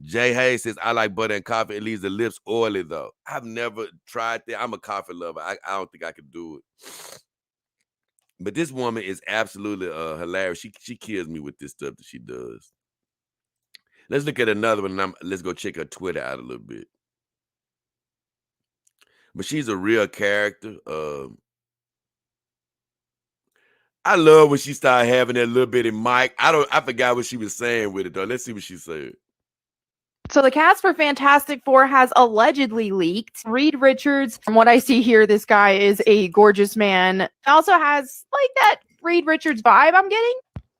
Jay Hayes says, I like butter and coffee. It leaves the lips oily, though. I've never tried that. I'm a coffee lover. I don't think I could do it. But this woman is absolutely hilarious. She kills me with this stuff that she does. Let's look at another one, and let's go check her Twitter out a little bit. But she's a real character. I love when she started having that little bitty mic. I forgot what she was saying with it, though. Let's see what she said. So the cast for Fantastic Four has allegedly leaked. Reed Richards, from what I see here, this guy is a gorgeous man. Also has like that Reed Richards vibe I'm getting.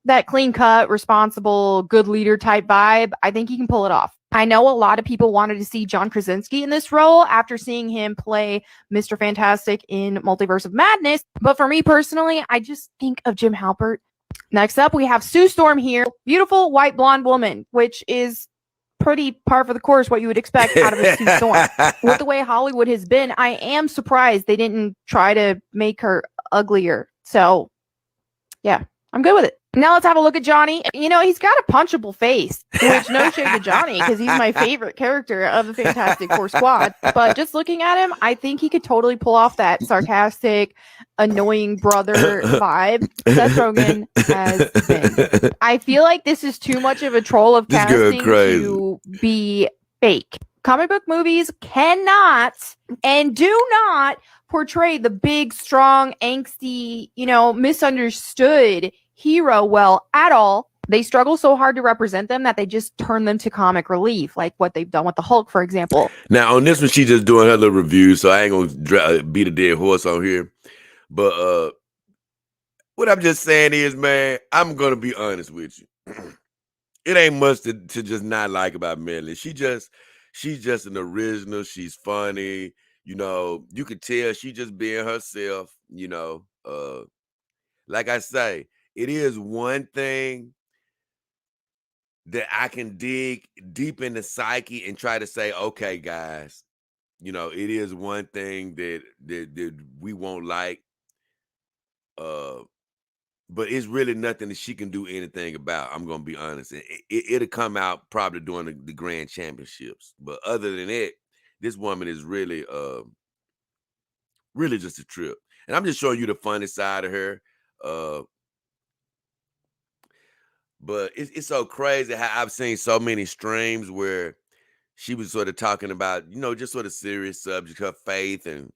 That clean cut, responsible, good leader type vibe. I think he can pull it off. I know a lot of people wanted to see John Krasinski in this role after seeing him play Mr. Fantastic in Multiverse of Madness. But for me personally, I just think of Jim Halpert. Next up, we have Sue Storm here. Beautiful white blonde woman, which is pretty par for the course what you would expect out of a Sue Storm. With the way Hollywood has been, I am surprised they didn't try to make her uglier. So, yeah, I'm good with it. Now let's have a look at Johnny. You know, he's got a punchable face, which no shade to Johnny, because he's my favorite character of the Fantastic Four squad. But just looking at him, I think he could totally pull off that sarcastic, annoying brother vibe Seth Rogen has been. I feel like this is too much of a troll of This girl casting crazy. to be fake. Comic book movies cannot and do not portray the big, strong, angsty, you know, misunderstood hero well at all. They struggle so hard to represent them that they just turn them to comic relief, like what they've done with the Hulk, for example. Now on this one, she just doing her little review, so I ain't gonna beat a dead horse on here. But what I'm just saying is, man, I'm gonna be honest with you. It ain't much to just not like about Melonie. She's just an original. She's funny. You know, you could tell she just being herself. You know, like I say, it is one thing that I can dig deep in the psyche and try to say, okay, guys, you know, it is one thing that we won't like, but it's really nothing that she can do anything about. I'm gonna be honest. It'll come out probably during the grand championships. But other than that, this woman is really really just a trip. And I'm just showing you the funny side of her. But it's so crazy how I've seen so many streams where she was sort of talking about, you know, just sort of serious subject, her faith and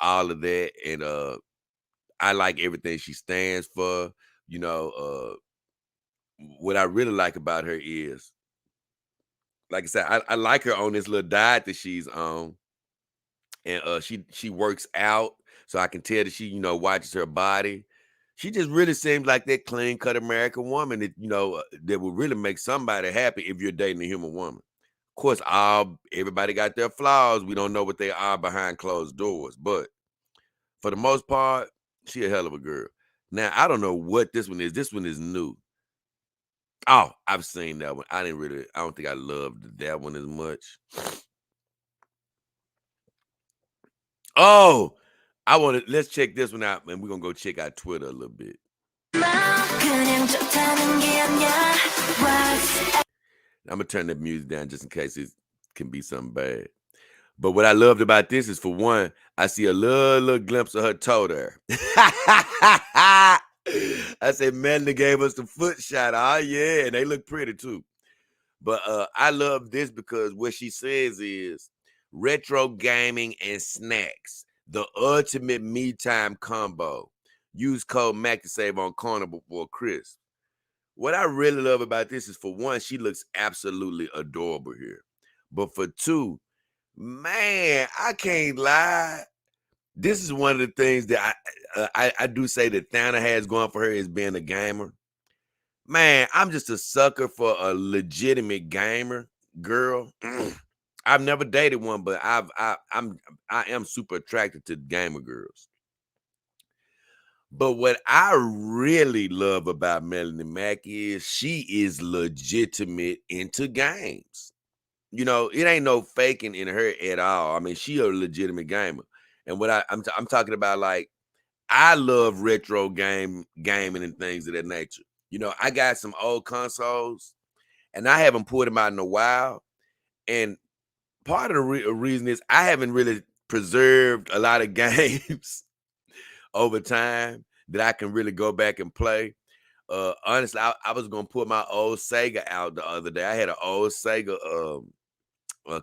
all of that. And I like everything she stands for. You know, what I really like about her is, like I said, I like her on this little diet that she's on. And she works out, so I can tell that she, you know, watches her body. She just really seems like that clean cut American woman that, you know, that would really make somebody happy if you're dating a human woman. Of course, everybody got their flaws. We don't know what they are behind closed doors, but for the most part, she a hell of a girl. Now, I don't know what this one is. This one is new. Oh, I've seen that one. I don't think I loved that one as much. Oh, let's check this one out, and we're gonna go check out Twitter a little bit. I'm gonna turn the music down just in case it can be something bad. But what I loved about this is, for one, I see a little glimpse of her toe there. I said, Melonie gave us the foot shot. Oh, yeah, and they look pretty too. But I love this because what she says is retro gaming and snacks, the ultimate me time combo. Use code MAC to save on Carnival for Chris. What I really love about this is, for one, she looks absolutely adorable here. But for two, man, I can't lie. This is one of the things that I do say that Thana has going for her, is being a gamer. Man, I'm just a sucker for a legitimate gamer girl. I've never dated one, but I am super attracted to gamer girls. But what I really love about Melonie Mac is she is legitimate into games. You know, it ain't no faking in her at all. I mean, she a legitimate gamer. And what I'm talking about, like, I love retro gaming and things of that nature. You know, I got some old consoles, and I haven't pulled them out in a while. And part of the reason is I haven't really preserved a lot of games over time that I can really go back and play. Honestly, I was gonna put my old Sega out the other day. I had an old Sega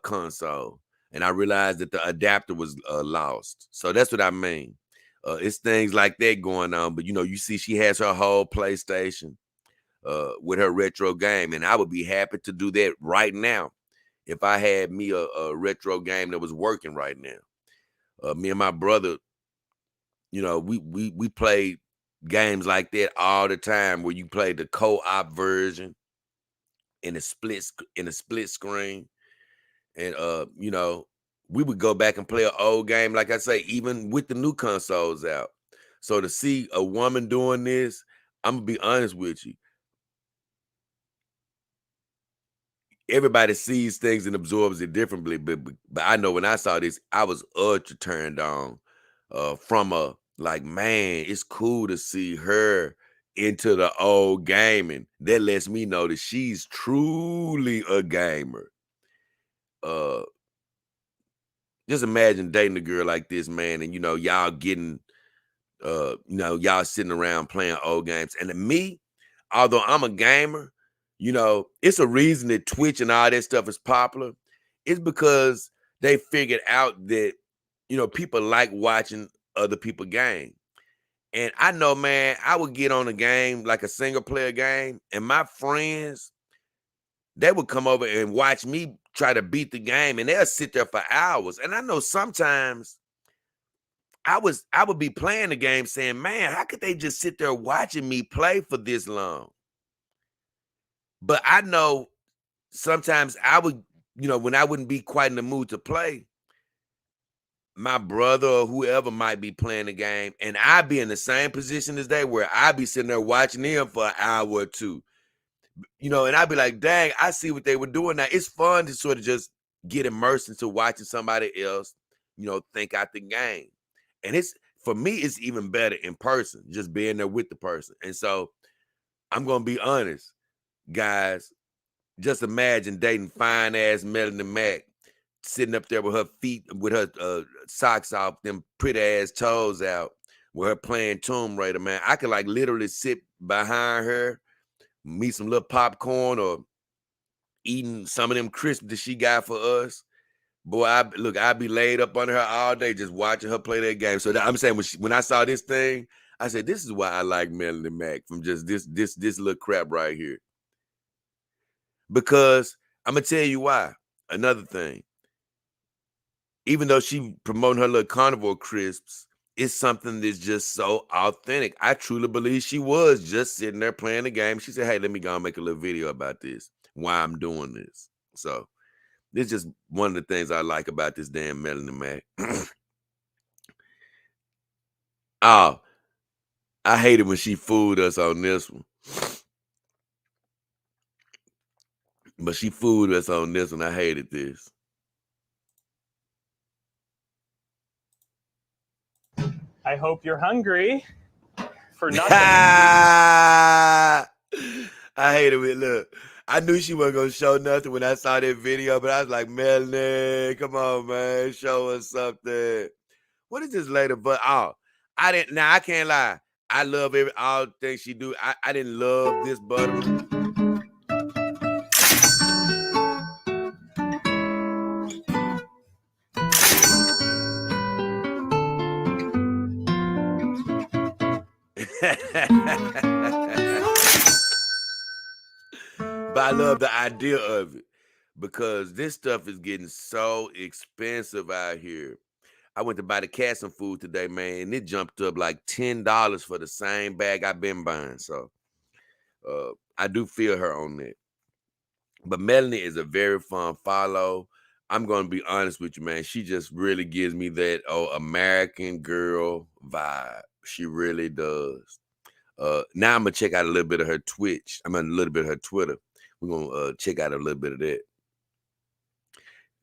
console, and I realized that the adapter was lost. So that's what I mean. It's things like that going on. But, you know, you see she has her whole PlayStation with her retro game, and I would be happy to do that right now if I had me a retro game that was working right now. Me and my brother, you know, we played games like that all the time, where you play the co-op version in a split screen. And you know, we would go back and play an old game, like I say, even with the new consoles out. So to see a woman doing this, I'm gonna be honest with you. Everybody sees things and absorbs it differently, but I know when I saw this, I was ultra turned on. From a, like, man, it's cool to see her into the old gaming. That lets me know that she's truly a gamer. Just imagine dating a girl like this, man, and y'all getting y'all sitting around playing old games. And to me, although I'm a gamer, it's a reason that Twitch and all that stuff is popular. It's because they figured out that people like watching other people game. And I know, man, I would get on a game, like a single player game, and my friends, they would come over and watch me try to beat the game, and they'll sit there for hours. And I know sometimes I would be playing the game saying, man, how could they just sit there watching me play for this long? But I know sometimes I would, when I wouldn't be quite in the mood to play, my brother or whoever might be playing the game, and I'd be in the same position as they were. I'd be sitting there watching them for an hour or two, and I'd be like, dang, I see what they were doing now. It's fun to sort of just get immersed into watching somebody else, think out the game. And for me, it's even better in person, just being there with the person. And so I'm going to be honest, guys, just imagine dating fine-ass Melonie Mac, sitting up there with her feet, with her socks off, them pretty-ass toes out, with her playing Tomb Raider, man. I could literally sit behind her, me some little popcorn or eating some of them crisps that she got for us. Boy, I'd be laid up under her all day just watching her play that game. So I'm saying when I saw this thing, I said, this is why I like Melonie Mac, from just this little crap right here. Because I'm going to tell you why. Another thing, even though she promoting her little carnivore crisps, it's something that's just so authentic. I truly believe she was just sitting there playing the game. She said, hey, let me go and make a little video about this, why I'm doing this. So this is just one of the things I like about this damn Melonie Mac. Oh, I hate it when she fooled us on this one. But she fooled us on this one. I hated this. I hope you're hungry for nothing. I hate it. Look, I knew she wasn't gonna show nothing when I saw that video, but I was like, Melonie, come on, man, show us something. What is this later? But I can't lie. I love all the things she do. I didn't love this butter. But I love the idea of it, because this stuff is getting so expensive out here. I went to buy the cat some food today, man, and it jumped up like $10 for the same bag I've been buying. So I do feel her on that. But Melonie is a very fun follow. I'm going to be honest with you, man. She just really gives me that American girl vibe. She really does. Now I'm going to check out a little bit of her Twitch. A little bit of her Twitter. We're going to check out a little bit of that.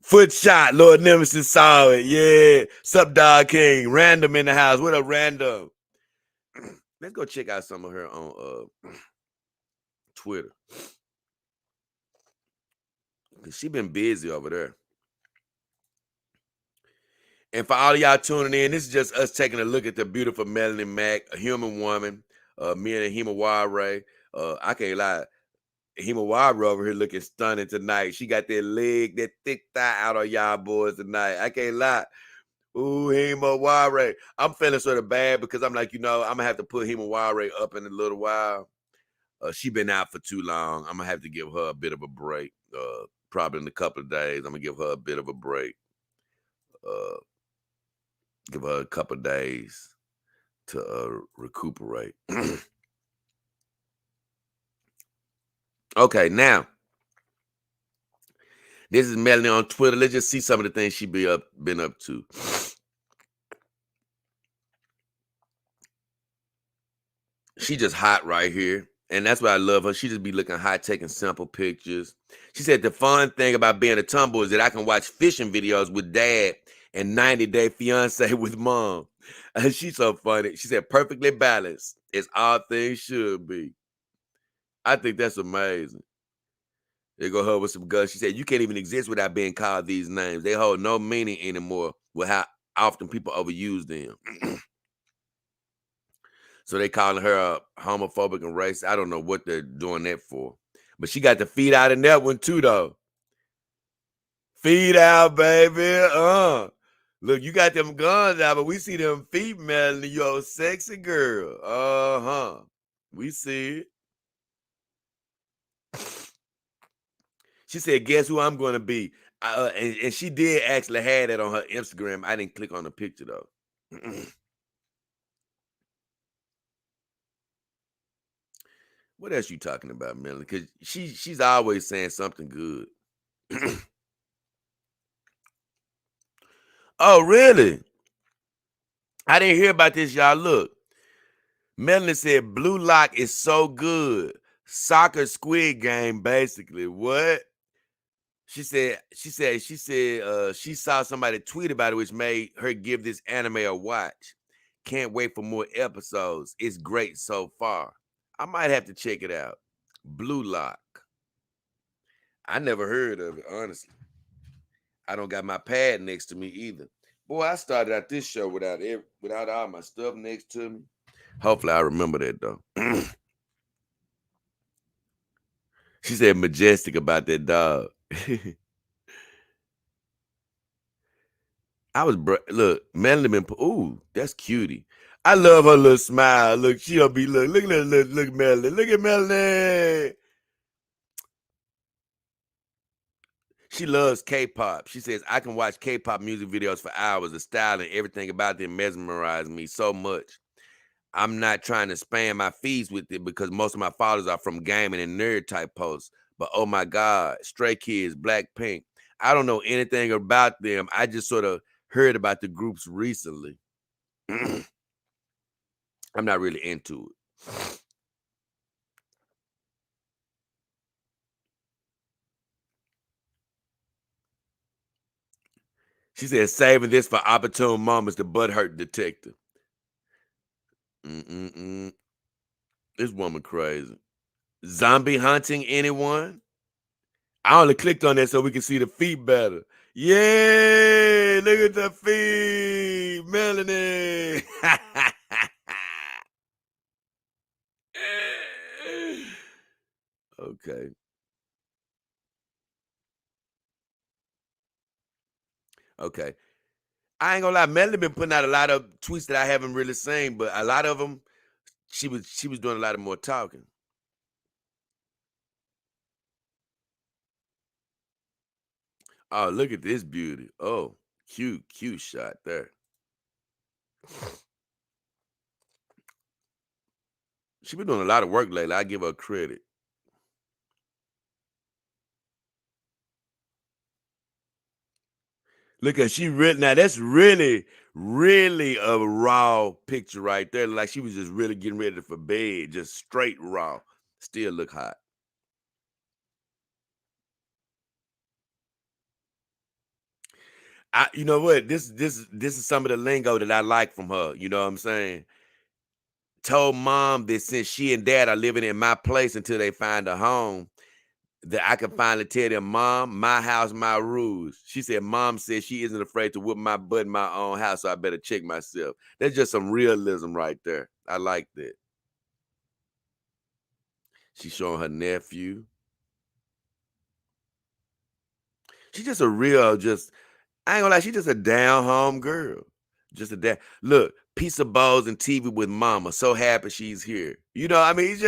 Foot shot, Lord Nemesis saw it. Yeah. Sup, Dog King. Random in the house. What up, Random? Let's go check out some of her on Twitter. Because she been busy over there. And for all of y'all tuning in, this is just us taking a look at the beautiful Melonie Mac, a human woman. Me and Himawari. I can't lie. Himawari over here looking stunning tonight. She got that leg, that thick thigh out on y'all boys tonight. I can't lie. Ooh, Himawari. I'm feeling sort of bad because I'm like, I'm going to have to put Himawari up in a little while. She been out for too long. I'm going to have to give her a bit of a break. Probably in a couple of days, I'm going to give her a bit of a break. Give her a couple of days to recuperate. Okay, now, this is Melonie on Twitter. Let's just see some of the things she been up to. She just hot right here. And that's why I love her. She just be looking hot, taking simple pictures. She said the fun thing about being a tomboy is that I can watch fishing videos with dad and 90 Day Fiance with mom. She's so funny. She said perfectly balanced. It's all things should be. I think that's amazing. They go her with some guns. She said, you can't even exist without being called these names. They hold no meaning anymore with how often people overuse them. So they calling her a homophobic and racist. I don't know what they're doing that for. But she got the feet out in that one too, though. Feet out, baby. Look, you got them guns out, but we see them feet, Melonie. You old sexy girl. Uh-huh. We see it. She said, guess who I'm going to be? And she did actually have that on her Instagram. I didn't click on the picture, though. What else you talking about, Melonie? Because she's always saying something good. Oh, really? I didn't hear about this, y'all. Look, Melonie said Blue Lock is so good. Soccer Squid Game, basically. What? She said she saw somebody tweet about it, which made her give this anime a watch. Can't wait for more episodes. It's great so far. I might have to check it out. Blue Lock. I never heard of it, honestly. I don't got my pad next to me either. Boy, I started out this show without all my stuff next to me. Hopefully I remember that, though. She said majestic about that dog. Look, Melonie been, ooh, that's cutie. I love her little smile. Look, she'll be, look at that, look, Melonie. Look at Melonie. She loves K-pop. She says, I can watch K-pop music videos for hours. The style and everything about them mesmerize me so much. I'm not trying to spam my feeds with it because most of my followers are from gaming and nerd type posts. But oh my God, Stray Kids, Blackpink. I don't know anything about them. I just sort of heard about the groups recently. I'm not really into it. She said, saving this for opportune moments, the butthurt detective. This woman crazy. Zombie hunting, anyone? I only clicked on that so we can see the feet better. Yay! Look at the feet, Melonie. Okay. Okay. I ain't gonna lie, Melonie been putting out a lot of tweets that I haven't really seen, but a lot of them, she was doing a lot of more talking. Oh, look at this beauty. Oh, cute shot there. She been doing a lot of work lately. I give her credit. Look at now that's really a raw picture right there. Like she was just really getting ready for bed, just straight raw. Still look hot. You know what? This is some of the lingo that I like from her. You know what I'm saying? Told mom that since she and dad are living in my place until they find a home, that I can finally tell them, Mom, my house, my rules. She said, Mom said she isn't afraid to whip my butt in my own house, so I better check myself. That's just some realism right there. I like that. She's showing her nephew. She's just a real, I ain't gonna lie, she's just a down home girl. Just a look, piece of balls and TV with mama. So happy she's here. You know, I mean,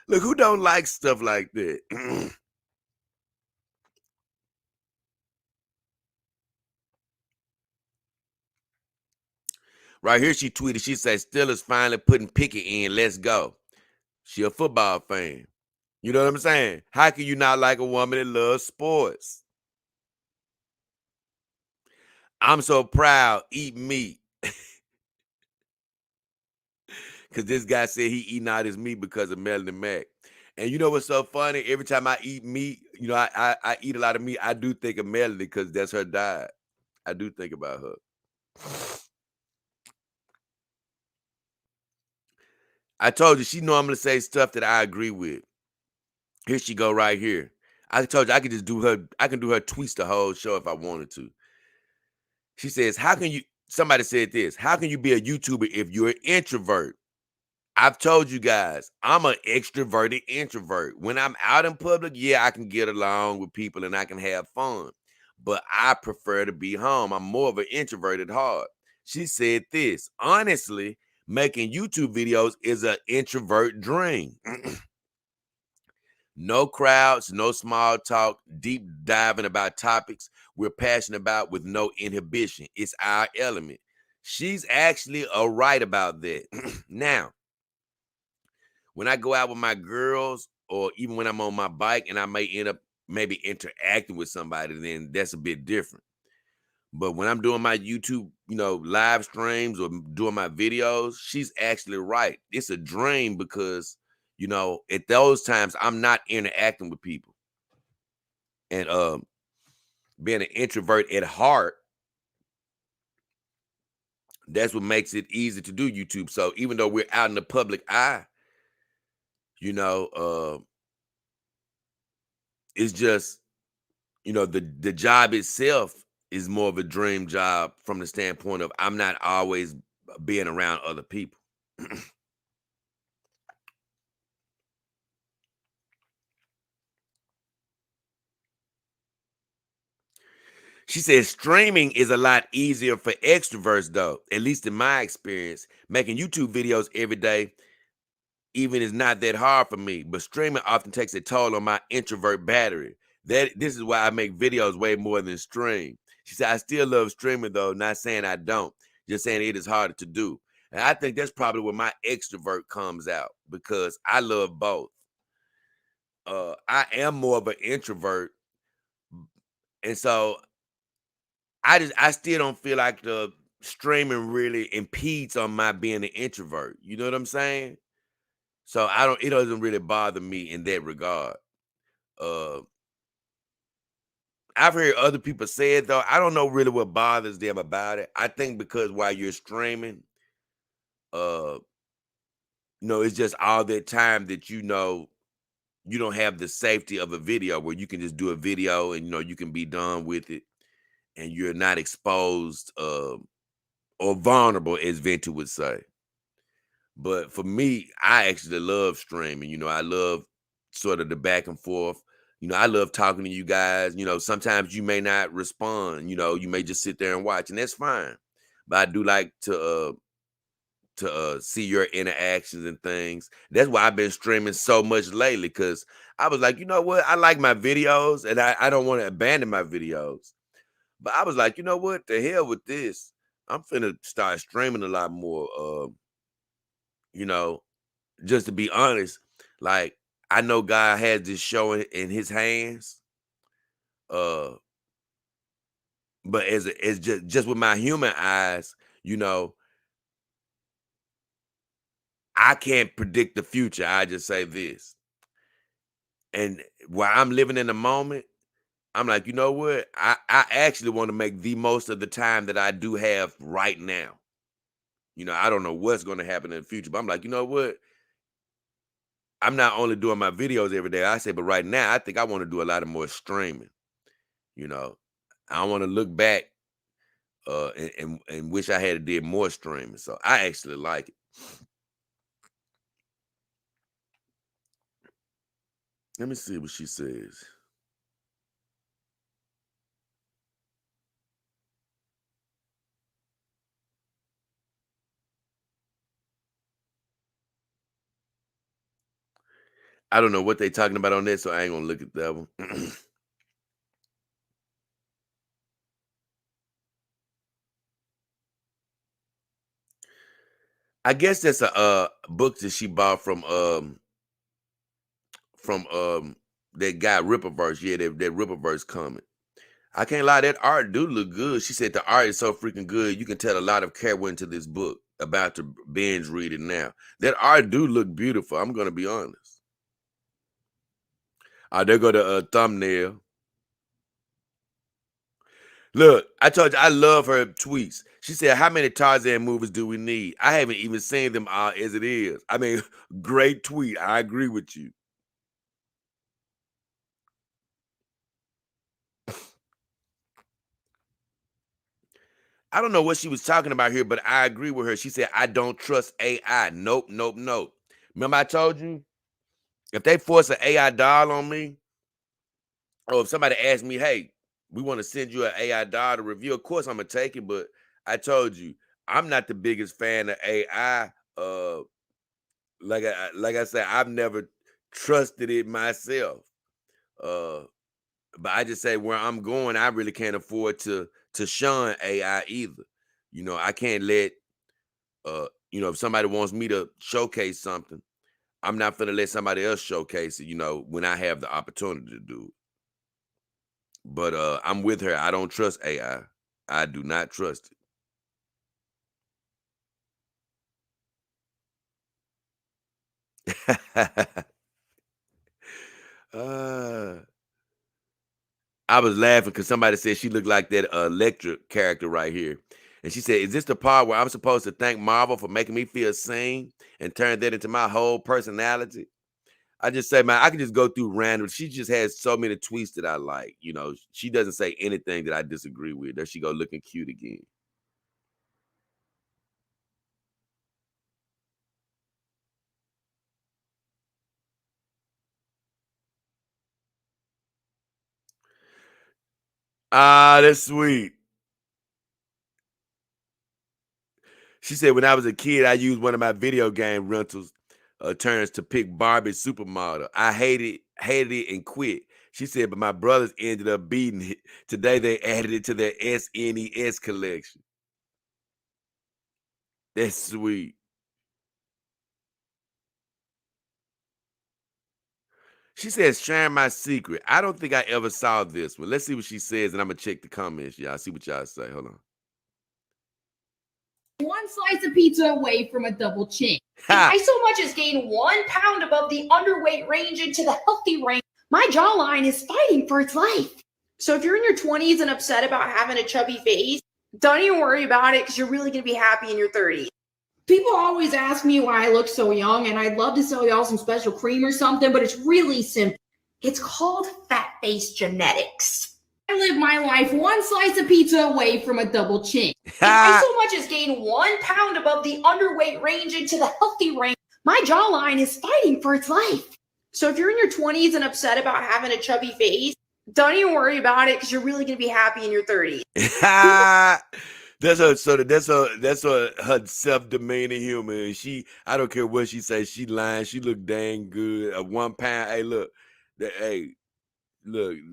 look, who don't like stuff like that? Right here, she tweeted, she said, Steelers finally putting Pickett in. Let's go. She a football fan. You know what I'm saying? How can you not like a woman that loves sports? I'm so proud. Eat meat. Because this guy said he eating out his meat because of Melonie Mac. And you know what's so funny? Every time I eat meat, you know, I eat a lot of meat. I do think of Melonie because that's her diet. I do think about her. I told you she normally say stuff that I agree with. Here she go right here. I told you I could just do her. I can do her tweets the whole show if I wanted to. She says, "How can you?" Somebody said this. How can you be a YouTuber if you're an introvert? I've told you guys, I'm an extroverted introvert. When I'm out in public, yeah, I can get along with people and I can have fun. But I prefer to be home. I'm more of an introvert at heart. She said this. Honestly, making YouTube videos is an introvert dream. No crowds, no small talk, deep diving about topics we're passionate about with no inhibition. It's our element. She's actually right about that. Now, when I go out with my girls, or even when I'm on my bike and I may end up maybe interacting with somebody, then that's a bit different. But when I'm doing my YouTube, live streams or doing my videos, she's actually right. It's a dream because, at those times I'm not interacting with people. And being an introvert at heart, that's what makes it easy to do YouTube. So even though we're out in the public eye, it's just, the job itself is more of a dream job from the standpoint of I'm not always being around other people. She says streaming is a lot easier for extroverts, though, at least in my experience. Making YouTube videos every day even is not that hard for me, but streaming often takes a toll on my introvert battery. This is why I make videos way more than stream. She said, I still love streaming, though, not saying I don't, just saying it is harder to do. And I think that's probably where my extrovert comes out, because I love both. I am more of an introvert, and so I still don't feel like the streaming really impedes on my being an introvert. You know what I'm saying? So it doesn't really bother me in that regard. Uh I've heard other people say it though. I don't know really what bothers them about it. I think because while you're streaming, uh, it's just all that time that you don't have the safety of a video where you can just do a video and you can be done with it and you're not exposed or vulnerable, as Venti would say. But for me, I actually love streaming. I love sort of the back and forth. I love talking to you guys. Sometimes you may not respond. You may just sit there and watch, and that's fine. But I do like to see your interactions and things. That's why I've been streaming so much lately, because I was like, you know what? I like my videos, and I don't want to abandon my videos. But I was like, you know what? The hell with this. I'm finna start streaming a lot more. You know, just to be honest, like I know God has this show in his hands. Uh, but as just with my human eyes, I can't predict the future. I just say this. And while I'm living in the moment, I'm like, you know what? I actually want to make the most of the time that I do have right now. I don't know what's going to happen in the future, but I'm like, you know what? I'm not only doing my videos every day, I say, but right now, I think I want to do a lot of more streaming. I want to look back and wish I had did more streaming. So I actually like it. Let me see what she says. I don't know what they talking about on that, so I ain't gonna look at that one. I guess that's a book that she bought from that guy Ripperverse. Yeah, that Ripperverse comment. I can't lie, that art do look good. She said the art is so freaking good. You can tell a lot of care went into this book. About to binge read it now. That art do look beautiful. I'm gonna be honest. There go the thumbnail. Look, I told you I love her tweets. She said, how many Tarzan movies do we need? I haven't even seen them all as it is. I mean, great tweet. I agree with you. I don't know what she was talking about here, but I agree with her. She said, I don't trust AI. Nope, nope, nope. Remember I told you, if they force an AI doll on me, or if somebody asks me, hey, we want to send you an AI doll to review, of course I'm going to take it, but I told you, I'm not the biggest fan of AI. Like I said, I've never trusted it myself. But I just say where I'm going, I really can't afford to shun AI either. You know, I can't let if somebody wants me to showcase something, I'm not gonna let somebody else showcase it, when I have the opportunity to do it. But I'm with her. I don't trust AI. I do not trust it. I was laughing because somebody said she looked like that electric character right here. And she said, is this the part where I'm supposed to thank Marvel for making me feel seen and turn that into my whole personality? I just say, man, I can just go through random. She just has so many tweets that I like. She doesn't say anything that I disagree with. There she go looking cute again. Ah, that's sweet. She said, when I was a kid, I used one of my video game rentals turns to pick Barbie Supermodel. I hated it and quit. She said, but my brothers ended up beating it. Today they added it to their SNES collection. That's sweet. She says, sharing my secret. I don't think I ever saw this one. Let's see what she says, and I'm going to check the comments, y'all. See what y'all say. Hold on. One slice of pizza away from a double chin. Ha! I so much as gained 1 pound above the underweight range into the healthy range. My jawline is fighting for its life. So if you're in your 20s and upset about having a chubby face, don't even worry about it because you're really going to be happy in your 30s. People always ask me why I look so young, and I'd love to sell y'all some special cream or something, but it's really simple. It's called fat face genetics. I live my life 1 slice of pizza away from a double chin. I so much as gained 1 pound above the underweight range into the healthy range. My jawline is fighting for its life. So if you're in your 20s and upset about having a chubby face, don't even worry about it because you're really going to be happy in your 30s. That's her self-demeaning humor. And I don't care what she says, she lying. She look dang good. A 1 pound. Hey, look,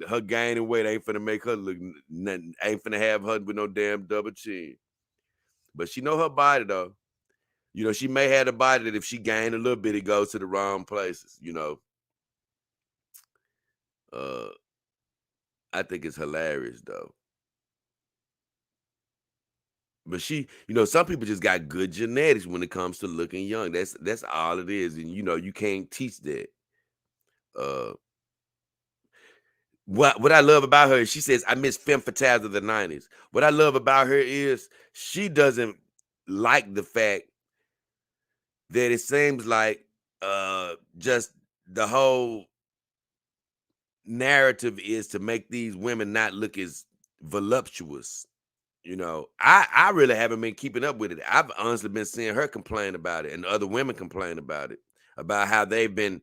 her gaining weight ain't finna make her look nothing. Ain't finna have her with no damn double chin. But she know her body though. She may have a body that if she gained a little bit, it goes to the wrong places. I think it's hilarious though. But some people just got good genetics when it comes to looking young. That's all it is. And you can't teach that. What I love about her is she says, I miss femme fatales of the 90s. What I love about her is she doesn't like the fact that it seems like just the whole narrative is to make these women not look as voluptuous. I really haven't been keeping up with it. I've honestly been seeing her complain about it and other women complain about it, about how they've been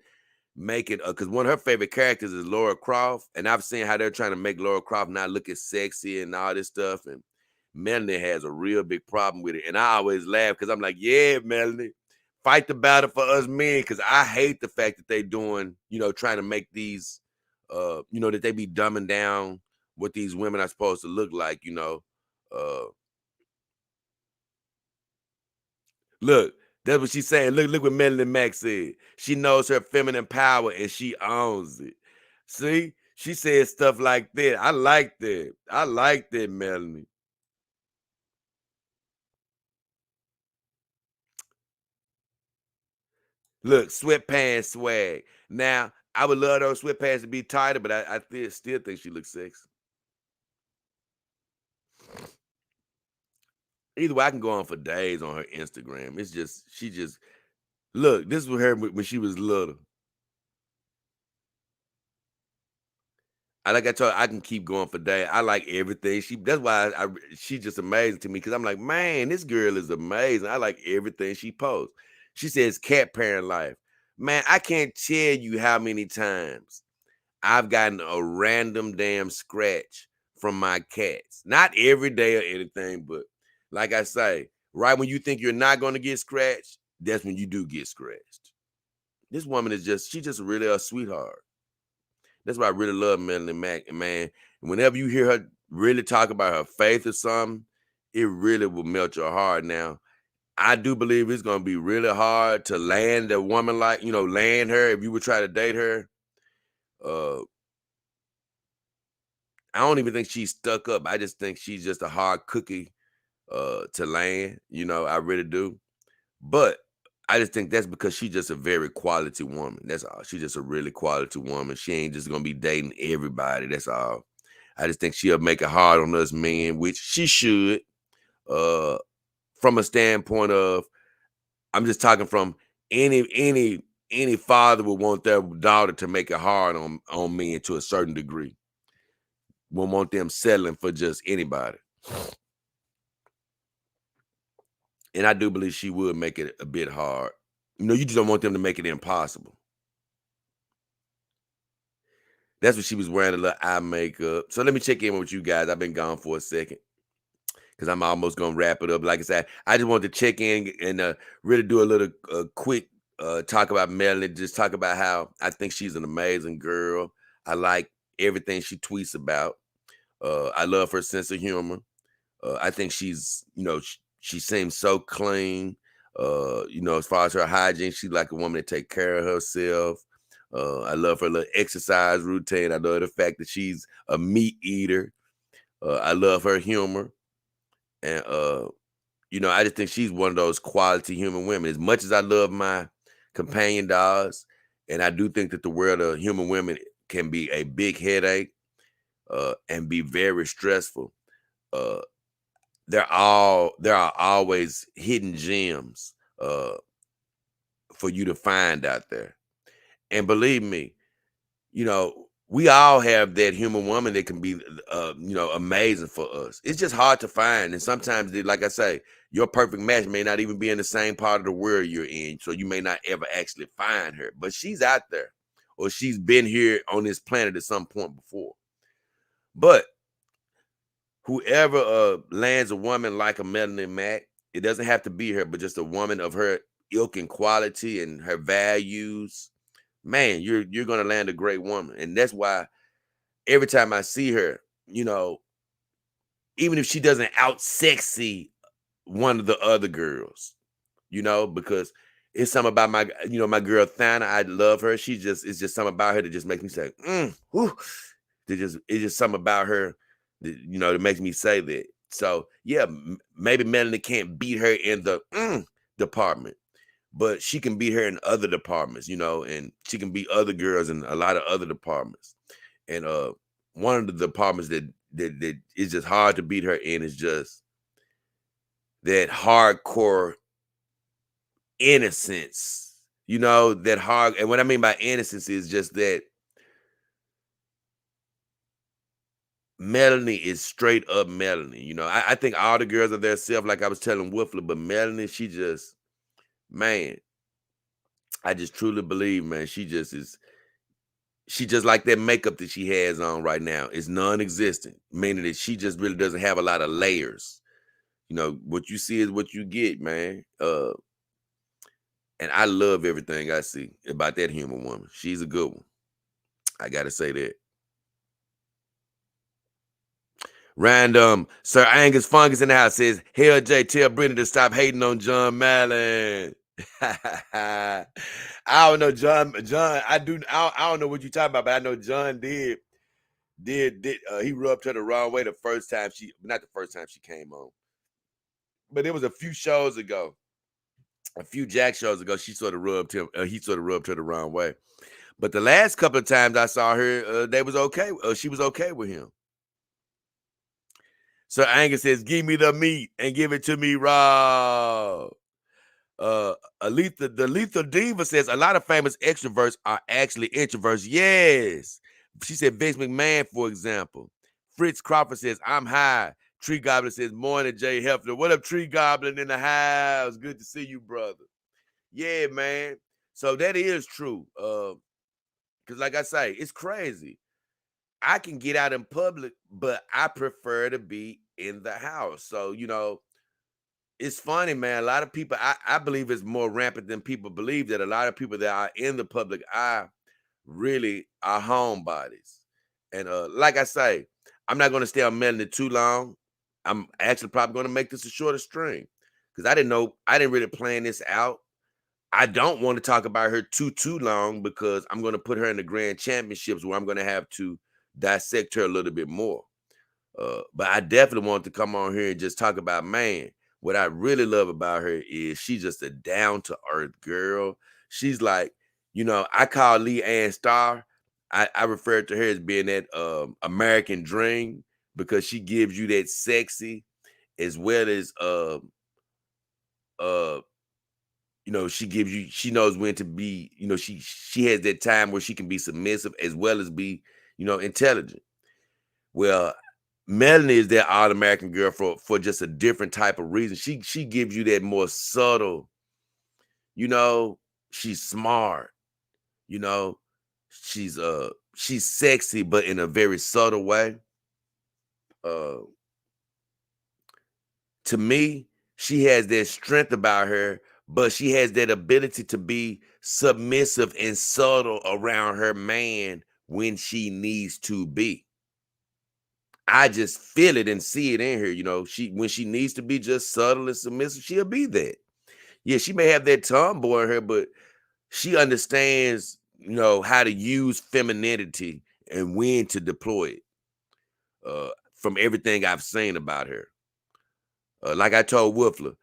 making because one of her favorite characters is Laura Croft, and I've seen how they're trying to make Laura Croft not look as sexy and all this stuff. And Melonie has a real big problem with it. And I always laugh because I'm like, yeah, Melonie, fight the battle for us men, because I hate the fact that they doing, trying to make these, that they be dumbing down what these women are supposed to look like, Look, that's what she's saying. Look what Melonie Mac said. She knows her feminine power and she owns it. See? She said stuff like that. I like that. I like that, Melonie. Look, sweatpants swag. Now, I would love those sweatpants to be tighter, but I still think she looks sexy. Either way, I can go on for days on her Instagram. It's just, she just, look, this was her when she was little. Like I told her, I can keep going for days. I like everything. That's why she's just amazing to me, because I'm like, man, this girl is amazing. I like everything she posts. She says cat parent life. Man, I can't tell you how many times I've gotten a random damn scratch from my cats. Not every day or anything, but like I say, right when you think you're not going to get scratched, that's when you do get scratched. This woman is she's just really a sweetheart. That's why I really love Melonie Mac. And man, whenever you hear her really talk about her faith or something, it really will melt your heart. Now, I do believe it's going to be really hard to land a woman like, land her if you would try to date her. I don't even think she's stuck up. I just think she's just a hard cookie to land. I really do. But I just think that's because she's just a very quality woman. That's all. She's just a really quality woman. She ain't just gonna be dating everybody. That's all. I just think she'll make it hard on us men, which she should. From a standpoint of, I'm just talking from any father would want their daughter to make it hard on men to a certain degree. Won't want them settling for just anybody. And I do believe she would make it a bit hard. You just don't want them to make it impossible. That's what she was wearing, a little eye makeup. So let me check in with you guys. I've been gone for a second because I'm almost going to wrap it up. Like I said, I just wanted to check in and really do a little quick talk about Melonie. Just talk about how I think she's an amazing girl. I like everything she tweets about. I love her sense of humor. I think she's, she seems so clean. As far as her hygiene, she's like a woman that take care of herself. I love her little exercise routine. I love the fact that she's a meat eater. I love her humor. And, I just think she's one of those quality human women. As much as I love my companion dogs, and I do think that the world of human women can be a big headache and be very stressful. There are always hidden gems for you to find out there. And believe me, we all have that human woman that can be, amazing for us. It's just hard to find. And sometimes, like I say, your perfect match may not even be in the same part of the world you're in. So you may not ever actually find her, but she's out there, or she's been here on this planet at some point before. But whoever lands a woman like a Melonie Mac, it doesn't have to be her, but just a woman of her ilk and quality and her values, man, you're gonna land a great woman. And that's why every time I see her, even if she doesn't out sexy one of the other girls, because it's something about my girl Thana. I love her. It's just something about her that just makes me say, whew. It's just something about her that makes me say that. So yeah, maybe Melonie can't beat her in the department, but she can beat her in other departments, and she can beat other girls in a lot of other departments. And one of the departments that is just hard to beat her in is just that hardcore innocence, that hard. And what I mean by innocence is just that Melonie is straight up Melonie. I think all the girls are their self, like I was telling Woofler, but Melonie, she just, man, I just truly believe, man, she just like that makeup that she has on right now is non-existent, meaning that she just really doesn't have a lot of layers. What you see is what you get, man. And I love everything I see about that human woman. She's a good one. I got to say that. Random Sir Angus Fungus in the house says, "Hell, Jay, tell Brittany to stop hating on John Mallon." I don't know, John. I don't know what you're talking about, but I know John did. He rubbed her the wrong way the first time not the first time she came on, but it was a few shows ago, a few Jack shows ago. He sort of rubbed her the wrong way. But the last couple of times I saw her, they was okay. She was okay with him. So Angus says, give me the meat and give it to me raw. The Lethal Diva says a lot of famous extroverts are actually introverts. Yes. She said Vince McMahon, for example. Fritz Crawford says, I'm high. Tree Goblin says, morning, Jay Hefner. What up, Tree Goblin in the house? Good to see you, brother. Yeah, man. So that is true. Because like I say, it's crazy. I can get out in public, but I prefer to be in the house. So, it's funny, man. A lot of people, I believe it's more rampant than people believe, that a lot of people that are in the public eye really are homebodies. And like I say, I'm not going to stay on Melonie too long. I'm actually probably going to make this a shorter stream because I didn't really plan this out. I don't want to talk about her too long because I'm going to put her in the grand championships where I'm going to have to dissect her a little bit more. But I definitely want to come on here and just talk about, man, what I really love about her is she's just a down-to-earth girl. She's like, I call Lee Ann Starr. I refer to her as being that American dream because she gives you that sexy as well as she knows when to be, she has that time where she can be submissive as well as be, intelligent. Well, Melonie is that all-American girl for just a different type of reason. She gives you that more subtle, she's smart, she's sexy, but in a very subtle way. To me, she has that strength about her, but she has that ability to be submissive and subtle around her man when she needs to be. I just feel it and see it in her. When she needs to be just subtle and submissive, she'll be that. Yeah, she may have that tomboy in her, but she understands, how to use femininity and when to deploy it. From everything I've seen about her. Like I told Woofler,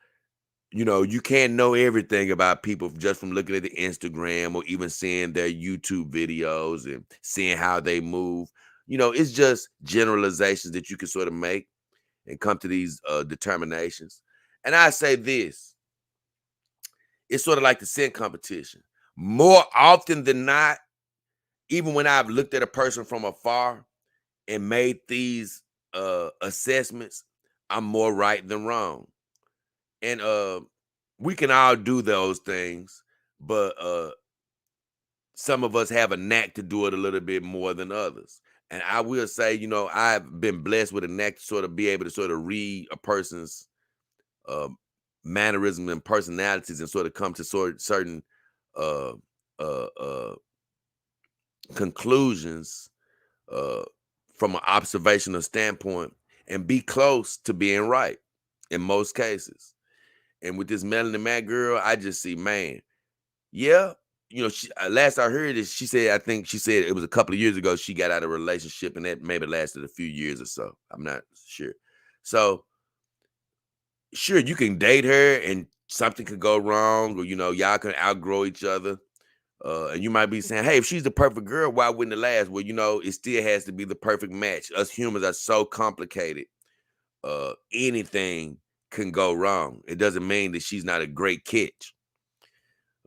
you can't know everything about people just from looking at the Instagram or even seeing their YouTube videos and seeing how they move. It's just generalizations that you can sort of make and come to these determinations. And I say this, it's sort of like the scent competition. More often than not, even when I've looked at a person from afar and made these assessments, I'm more right than wrong. And we can all do those things, but some of us have a knack to do it a little bit more than others. And I will say, I've been blessed with a knack to sort of be able to sort of read a person's mannerisms and personalities and sort of come to certain conclusions from an observational standpoint and be close to being right in most cases. And with this Melonie Mac girl, I just see, man, yeah, last I heard is she said it was a couple of years ago she got out of a relationship and that maybe lasted a few years or so. I'm not sure. So sure, you can date her and something could go wrong or, y'all can outgrow each other. And you might be saying, hey, if she's the perfect girl, why wouldn't it last? Well, it still has to be the perfect match. Us humans are so complicated. Anything can go wrong. It doesn't mean that she's not a great catch.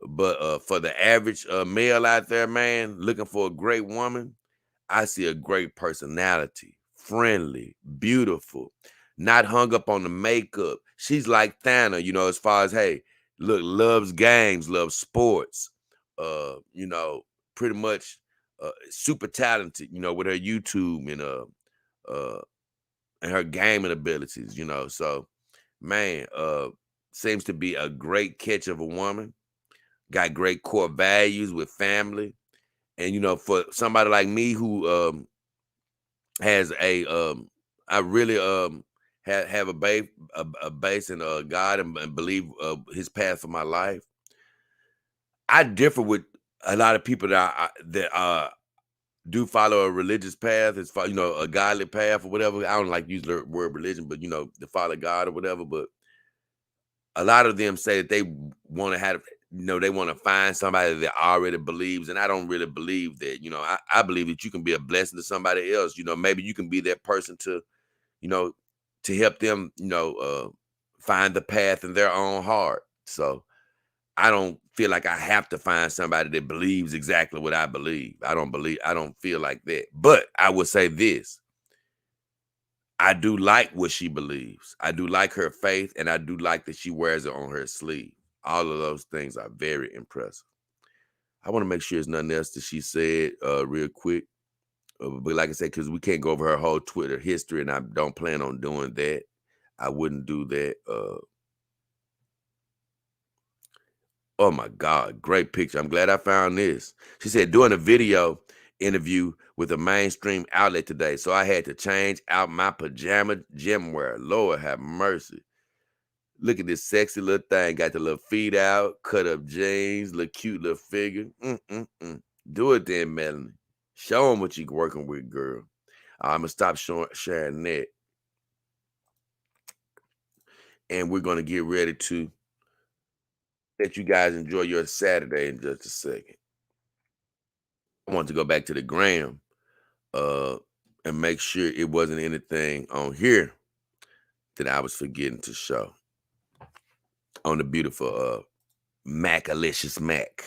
But for the average male out there, man, looking for a great woman, I see a great personality, friendly, beautiful, not hung up on the makeup. She's like Thana, as far as, hey, look, loves games, loves sports, pretty much super talented, with her YouTube and her gaming abilities, So, man, seems to be a great catch of a woman. Got great core values with family. And, for somebody like me who has I really have a base in God and believe his path for my life. I differ with a lot of people that do follow a religious path, as far, a godly path or whatever. I don't like to use the word religion, but, to follow God or whatever. But a lot of them say that they want to have, they want to find somebody that already believes. And I don't really believe that. I believe that you can be a blessing to somebody else. Maybe you can be that person to, to help them, find the path in their own heart. So I don't feel like I have to find somebody that believes exactly what I believe. I don't feel like that. But I would say this. I do like what she believes. I do like her faith, and I do like that she wears it on her sleeve. All of those things are very impressive. I want to make sure there's nothing else that she said real quick. But like I said, because we can't go over her whole Twitter history, and I don't plan on doing that. I wouldn't do that. Oh my God, great picture. I'm glad I found this. She said, doing a video interview with a mainstream outlet today, so I had to change out my pajama gym wear. Lord have mercy. Look at this sexy little thing. Got the little feet out, cut up jeans, little cute little figure. Do it then, Melonie. Show them what you're working with, girl. I'm going to stop sharing that. And we're going to get ready to let you guys enjoy your Saturday in just a second. I want to go back to the gram and make sure it wasn't anything on here that I was forgetting to show on the beautiful Macalicious Mac.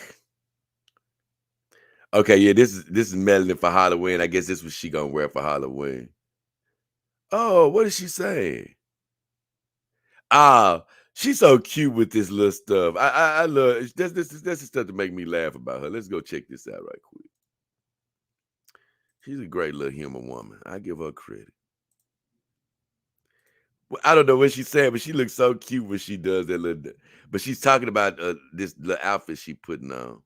Okay, yeah, this is Melonie for Halloween. I guess this was she gonna wear for Halloween. Oh, what is she saying? She's so cute with this little stuff. I love this the stuff to make me laugh about her. Let's go check this out right quick. She's a great little human woman. I give her credit. Well, I don't know what she's saying, but she looks so cute when she does that little. But she's talking about this little outfit she putting on.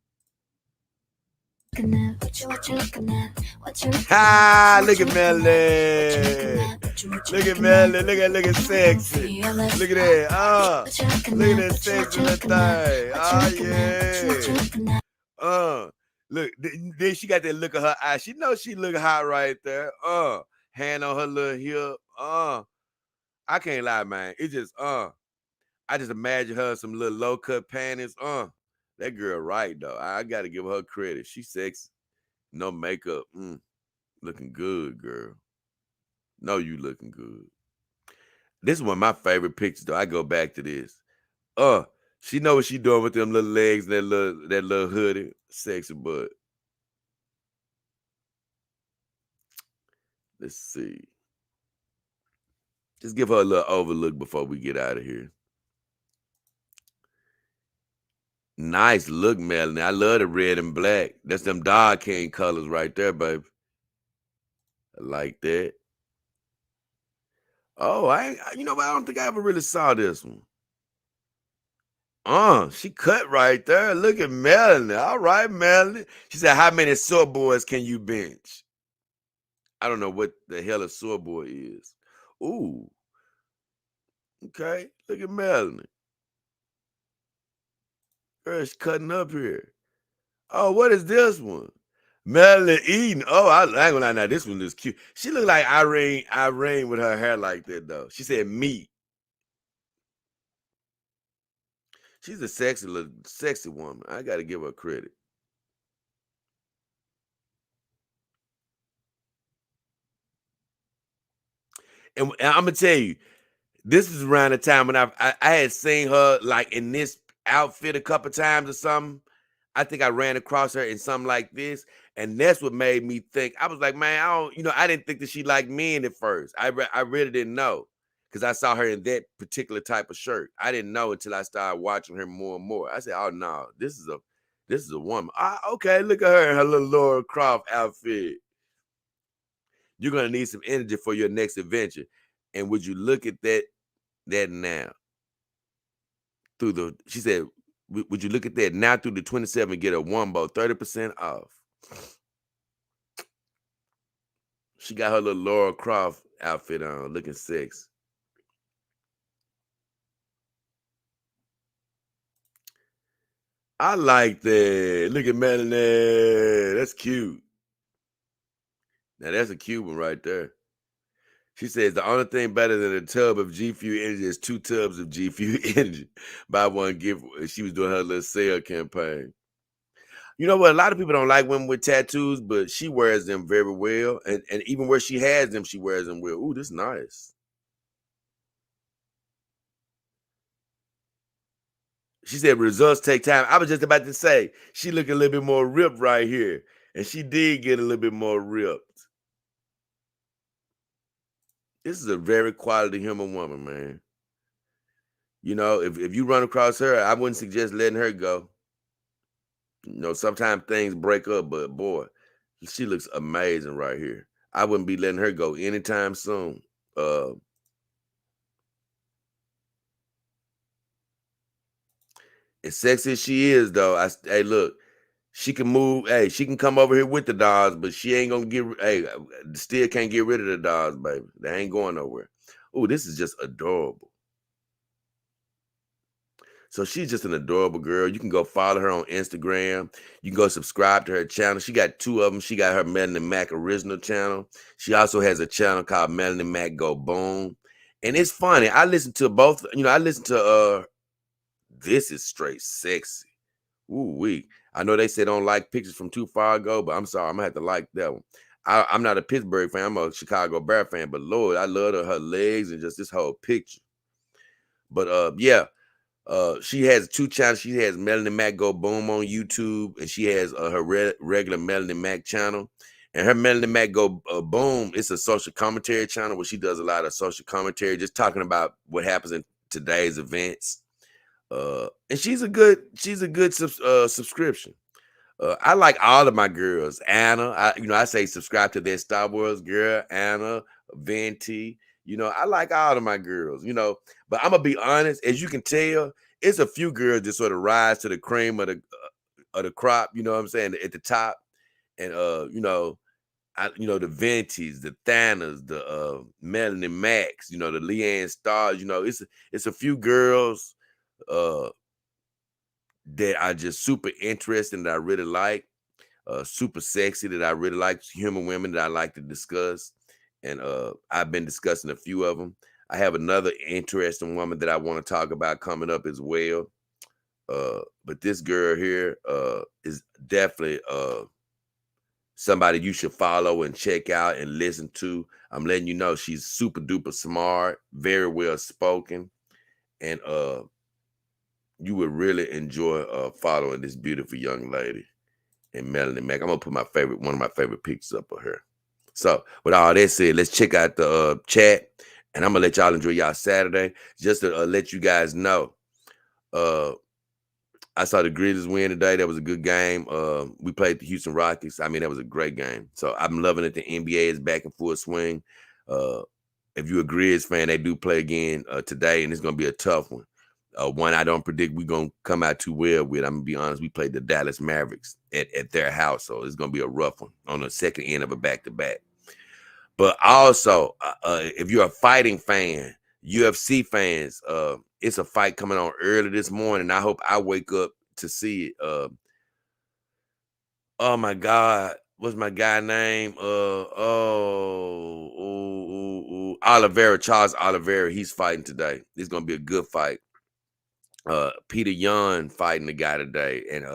Ha! Look at Melonie. Look at Melonie. Look at sexy. Look at that. Look at that sexy little thing. Oh yeah. Look. Then she got that look of her eye. She knows she look hot right there. Hand on her little hip. I can't lie, man. It's just I just imagine her in some little low cut panties. That girl right though. I gotta give her credit. She's sexy. No makeup. Looking good, girl. No, you looking good. This is one of my favorite pictures though. I go back to this. She know what she doing with them little legs and that little hoodie. Sexy butt. Let's see. Just give her a little overlook before we get out of here. Nice look, Melonie. I love the red and black. That's them Dog King colors right there, baby. I like that. Oh, I don't think I ever really saw this one. She cut right there. Look at Melonie. All right, Melonie. She said, how many sore boys can you bench? I don't know what the hell a sore boy is. Ooh. Okay. Look at Melonie. Girl, she's cutting up here. Oh, what is this one? Melonie eating. Oh, I ain't gonna lie now. This one is cute. She look like Irene with her hair like that, though. She said meat. She's a sexy woman. I gotta give her credit. And I'm gonna tell you, this is around the time when I had seen her like in this outfit a couple times or something. I think I ran across her in something like this, and that's what made me think. I was like, man, I didn't think that she liked men at first. I really didn't know because I saw her in that particular type of shirt. I didn't know until I started watching her more and more. I said, oh no, this is a woman. Okay, look at her in her little Laura Croft outfit. You're gonna need some energy for your next adventure. And would you look at that now? She said, would you look at that now through the 27 get a Wumbo 30% off? She got her little Laura Croft outfit on, looking sexy. I like that. Look at Melonie. That's cute. Now that's a cute one right there. She says the only thing better than a tub of G Fuel energy is 2 tubs of G Fuel energy. Buy one, give. She was doing her little sale campaign. You know what? A lot of people don't like women with tattoos, but she wears them very well. And even where she has them, she wears them well. Ooh, this is nice. She said results take time. I was just about to say she looked a little bit more ripped right here, and she did get a little bit more ripped. This is a very quality human woman, man. You know, if you run across her, I wouldn't suggest letting her go. You know, sometimes things break up, but boy, she looks amazing right here. I wouldn't be letting her go anytime soon. As sexy as she is, though, hey, look, she can move. Hey, she can come over here with the dogs, but she ain't gonna get. Hey, still can't get rid of the dogs, baby. They ain't going nowhere. Oh, this is just adorable. So she's just an adorable girl. You can go follow her on Instagram. You can go subscribe to her channel. She got 2 of them. She got her Melonie Mac original channel. She also has a channel called Melonie Mac Go Boom. And it's funny. I listen to both. You know, I listen to This Is Straight Sexy. Ooh wee. I know they say don't like pictures from too far ago, but I'm sorry. I'm gonna have to like that one. I'm not a Pittsburgh fan. I'm a Chicago Bear fan. But Lord, I love her legs and just this whole picture. But yeah. She has 2 channels. She has Melonie Mac Go Boom on YouTube, and she has her regular Melonie Mac channel. And her Melonie Mac Go Boom, it's a social commentary channel where she does a lot of social commentary, just talking about what happens in today's events. And she's a good subscription. I like all of my girls. Anna, I say subscribe to that Star Wars girl, Anna, Venti. You know, I like all of my girls, you know, but I'm gonna be honest, as you can tell, it's a few girls that sort of rise to the cream of the crop, you know what I'm saying, at the top. And you know, the Ventis, the Thanas, the Melonie Macs, you know, the Leanne Stars, you know, it's a few girls that are just super interesting that I really like, super sexy that I really like, human women that I like to discuss. And I've been discussing a few of them. I have another interesting woman that I want to talk about coming up as well. But this girl here is definitely somebody you should follow and check out and listen to. I'm letting you know she's super duper smart, very well spoken, and you would really enjoy following this beautiful young lady and Melonie Mac. I'm gonna put one of my favorite pictures up of her. So with all that said, let's check out the chat, and I'm gonna let y'all enjoy y'all Saturday. Just to let you guys know, I saw the Grizzlies win today. That was a good game. We played the Houston Rockets. I mean, that was a great game. So I'm loving it. The NBA is back in full swing. If you're a Grizz fan, they do play again today, and it's gonna be a tough one. One I don't predict we're gonna come out too well with. I'm gonna be honest. We played the Dallas Mavericks at their house, so it's gonna be a rough one on the second end of a back-to-back. But also, if you're a fighting fan, UFC fans, it's a fight coming on early this morning. I hope I wake up to see it. Oh my God, what's my guy name? Oliveira, Charles Oliveira. He's fighting today. It's gonna be a good fight. Peter Yan fighting the guy today, and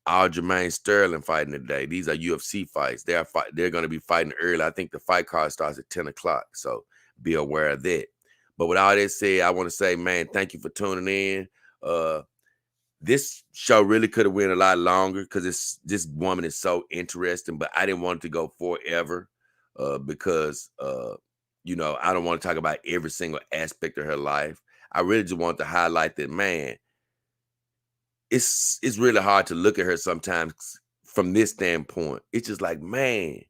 Aljamain Sterling fighting today. These are UFC fights. They're going to be fighting early. I think the fight card starts at 10 o'clock, so be aware of that. But with all that said, I want to say, man, thank you for tuning in. This show really could have went a lot longer because this woman is so interesting, but I didn't want it to go forever because, you know, I don't want to talk about every single aspect of her life. I really just want to highlight that, man, it's really hard to look at her sometimes from this standpoint. It's just like, man,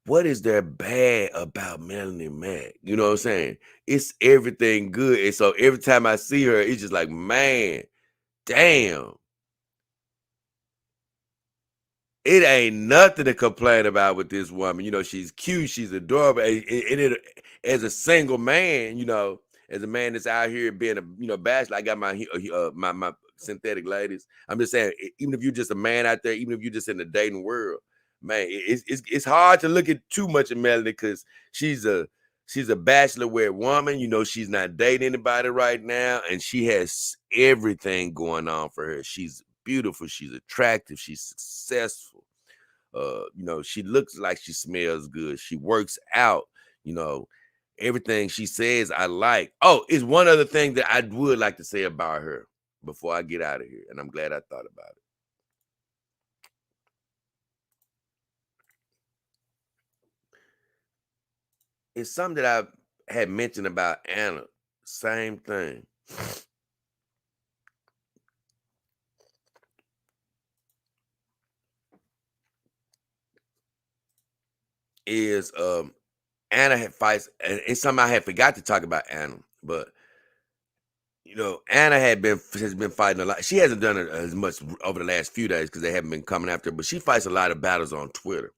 what is there bad about Melonie Mac? You know what I'm saying? It's everything good. And so every time I see her, it's just like, man, damn. It ain't nothing to complain about with this woman. You know, she's cute, she's adorable. And as a single man, you know, as a man that's out here being a bachelor, I got my synthetic ladies. I'm just saying, even if you're just a man out there, even if you're just in the dating world, man, it's hard to look at too much of Melonie because she's a bachelorette woman. You know, she's not dating anybody right now, and she has everything going on for her. She's beautiful, she's attractive, she's successful. You know, she looks like she smells good. She works out, you know. Everything she says, I like. Oh, it's one other thing that I would like to say about her. before I get out of here, and I'm glad I thought about it. It's something that I had mentioned about Anna. Same thing. Is Anna had fights, and it's something I had forgot to talk about Anna, but you know, Anna has been fighting a lot. She hasn't done it as much over the last few days because they haven't been coming after her, but she fights a lot of battles on Twitter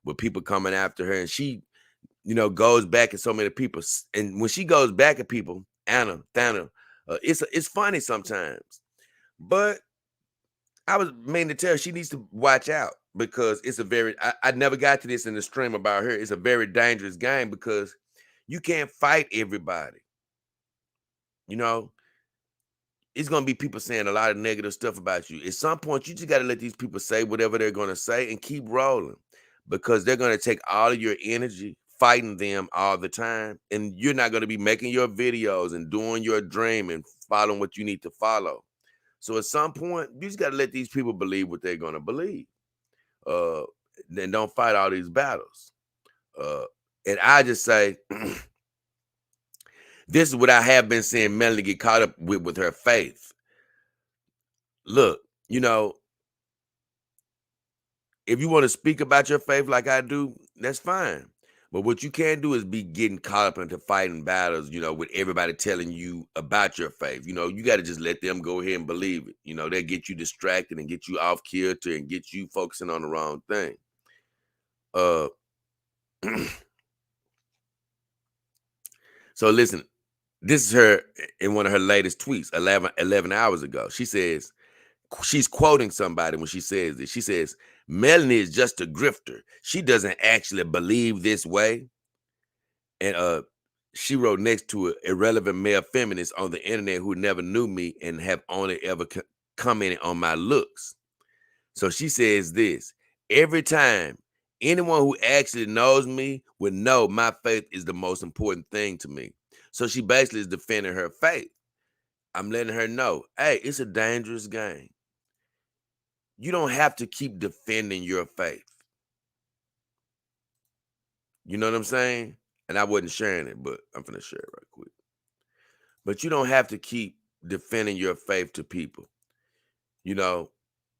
with people coming after her, and she, you know, goes back at so many people. And when she goes back at people, Anna, it's funny sometimes, but I was meaning to tell her she needs to watch out because it's a very, I never got to this in the stream about her. It's a very dangerous game because you can't fight everybody. You know, it's going to be people saying a lot of negative stuff about you. At some point, you just got to let these people say whatever they're going to say and keep rolling because they're going to take all of your energy fighting them all the time. And you're not going to be making your videos and doing your dream and following what you need to follow. So at some point, you just got to let these people believe what they're going to believe. Then don't fight all these battles. And I just say, this is what I have been seeing Melonie get caught up with her faith. Look, you know, if you want to speak about your faith like I do, that's fine. But what you can't do is be getting caught up into fighting battles, you know, with everybody telling you about your faith. You know, you got to just let them go ahead and believe it. You know, they get you distracted and get you off kilter and get you focusing on the wrong thing. So listen, this is her in one of her latest tweets 11 hours ago. She says, she's quoting somebody when she says this. She says, Melonie is just a grifter. She doesn't actually believe this way. And she wrote next to it, irrelevant male feminists on the internet who never knew me and have only ever commented on my looks. So she says this, every time anyone who actually knows me would know my faith is the most important thing to me. So she basically is defending her faith. I'm letting her know, hey, it's a dangerous game. You don't have to keep defending your faith. You know what I'm saying? And I wasn't sharing it, but I'm going to share it right quick. But you don't have to keep defending your faith to people. You know,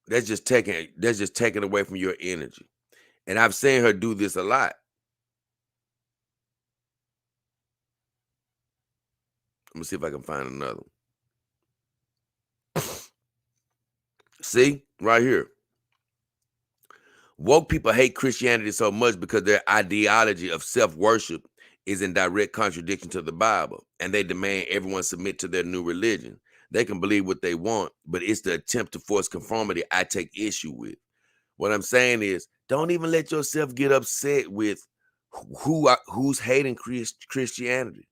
that's just taking away from your energy. And I've seen her do this a lot. Let me see if I can find another one. See, right here. Woke people hate Christianity so much because their ideology of self-worship is in direct contradiction to the Bible, and they demand everyone submit to their new religion. They can believe what they want, but it's the attempt to force conformity I take issue with. What I'm saying is, don't even let yourself get upset with who's hating Christianity.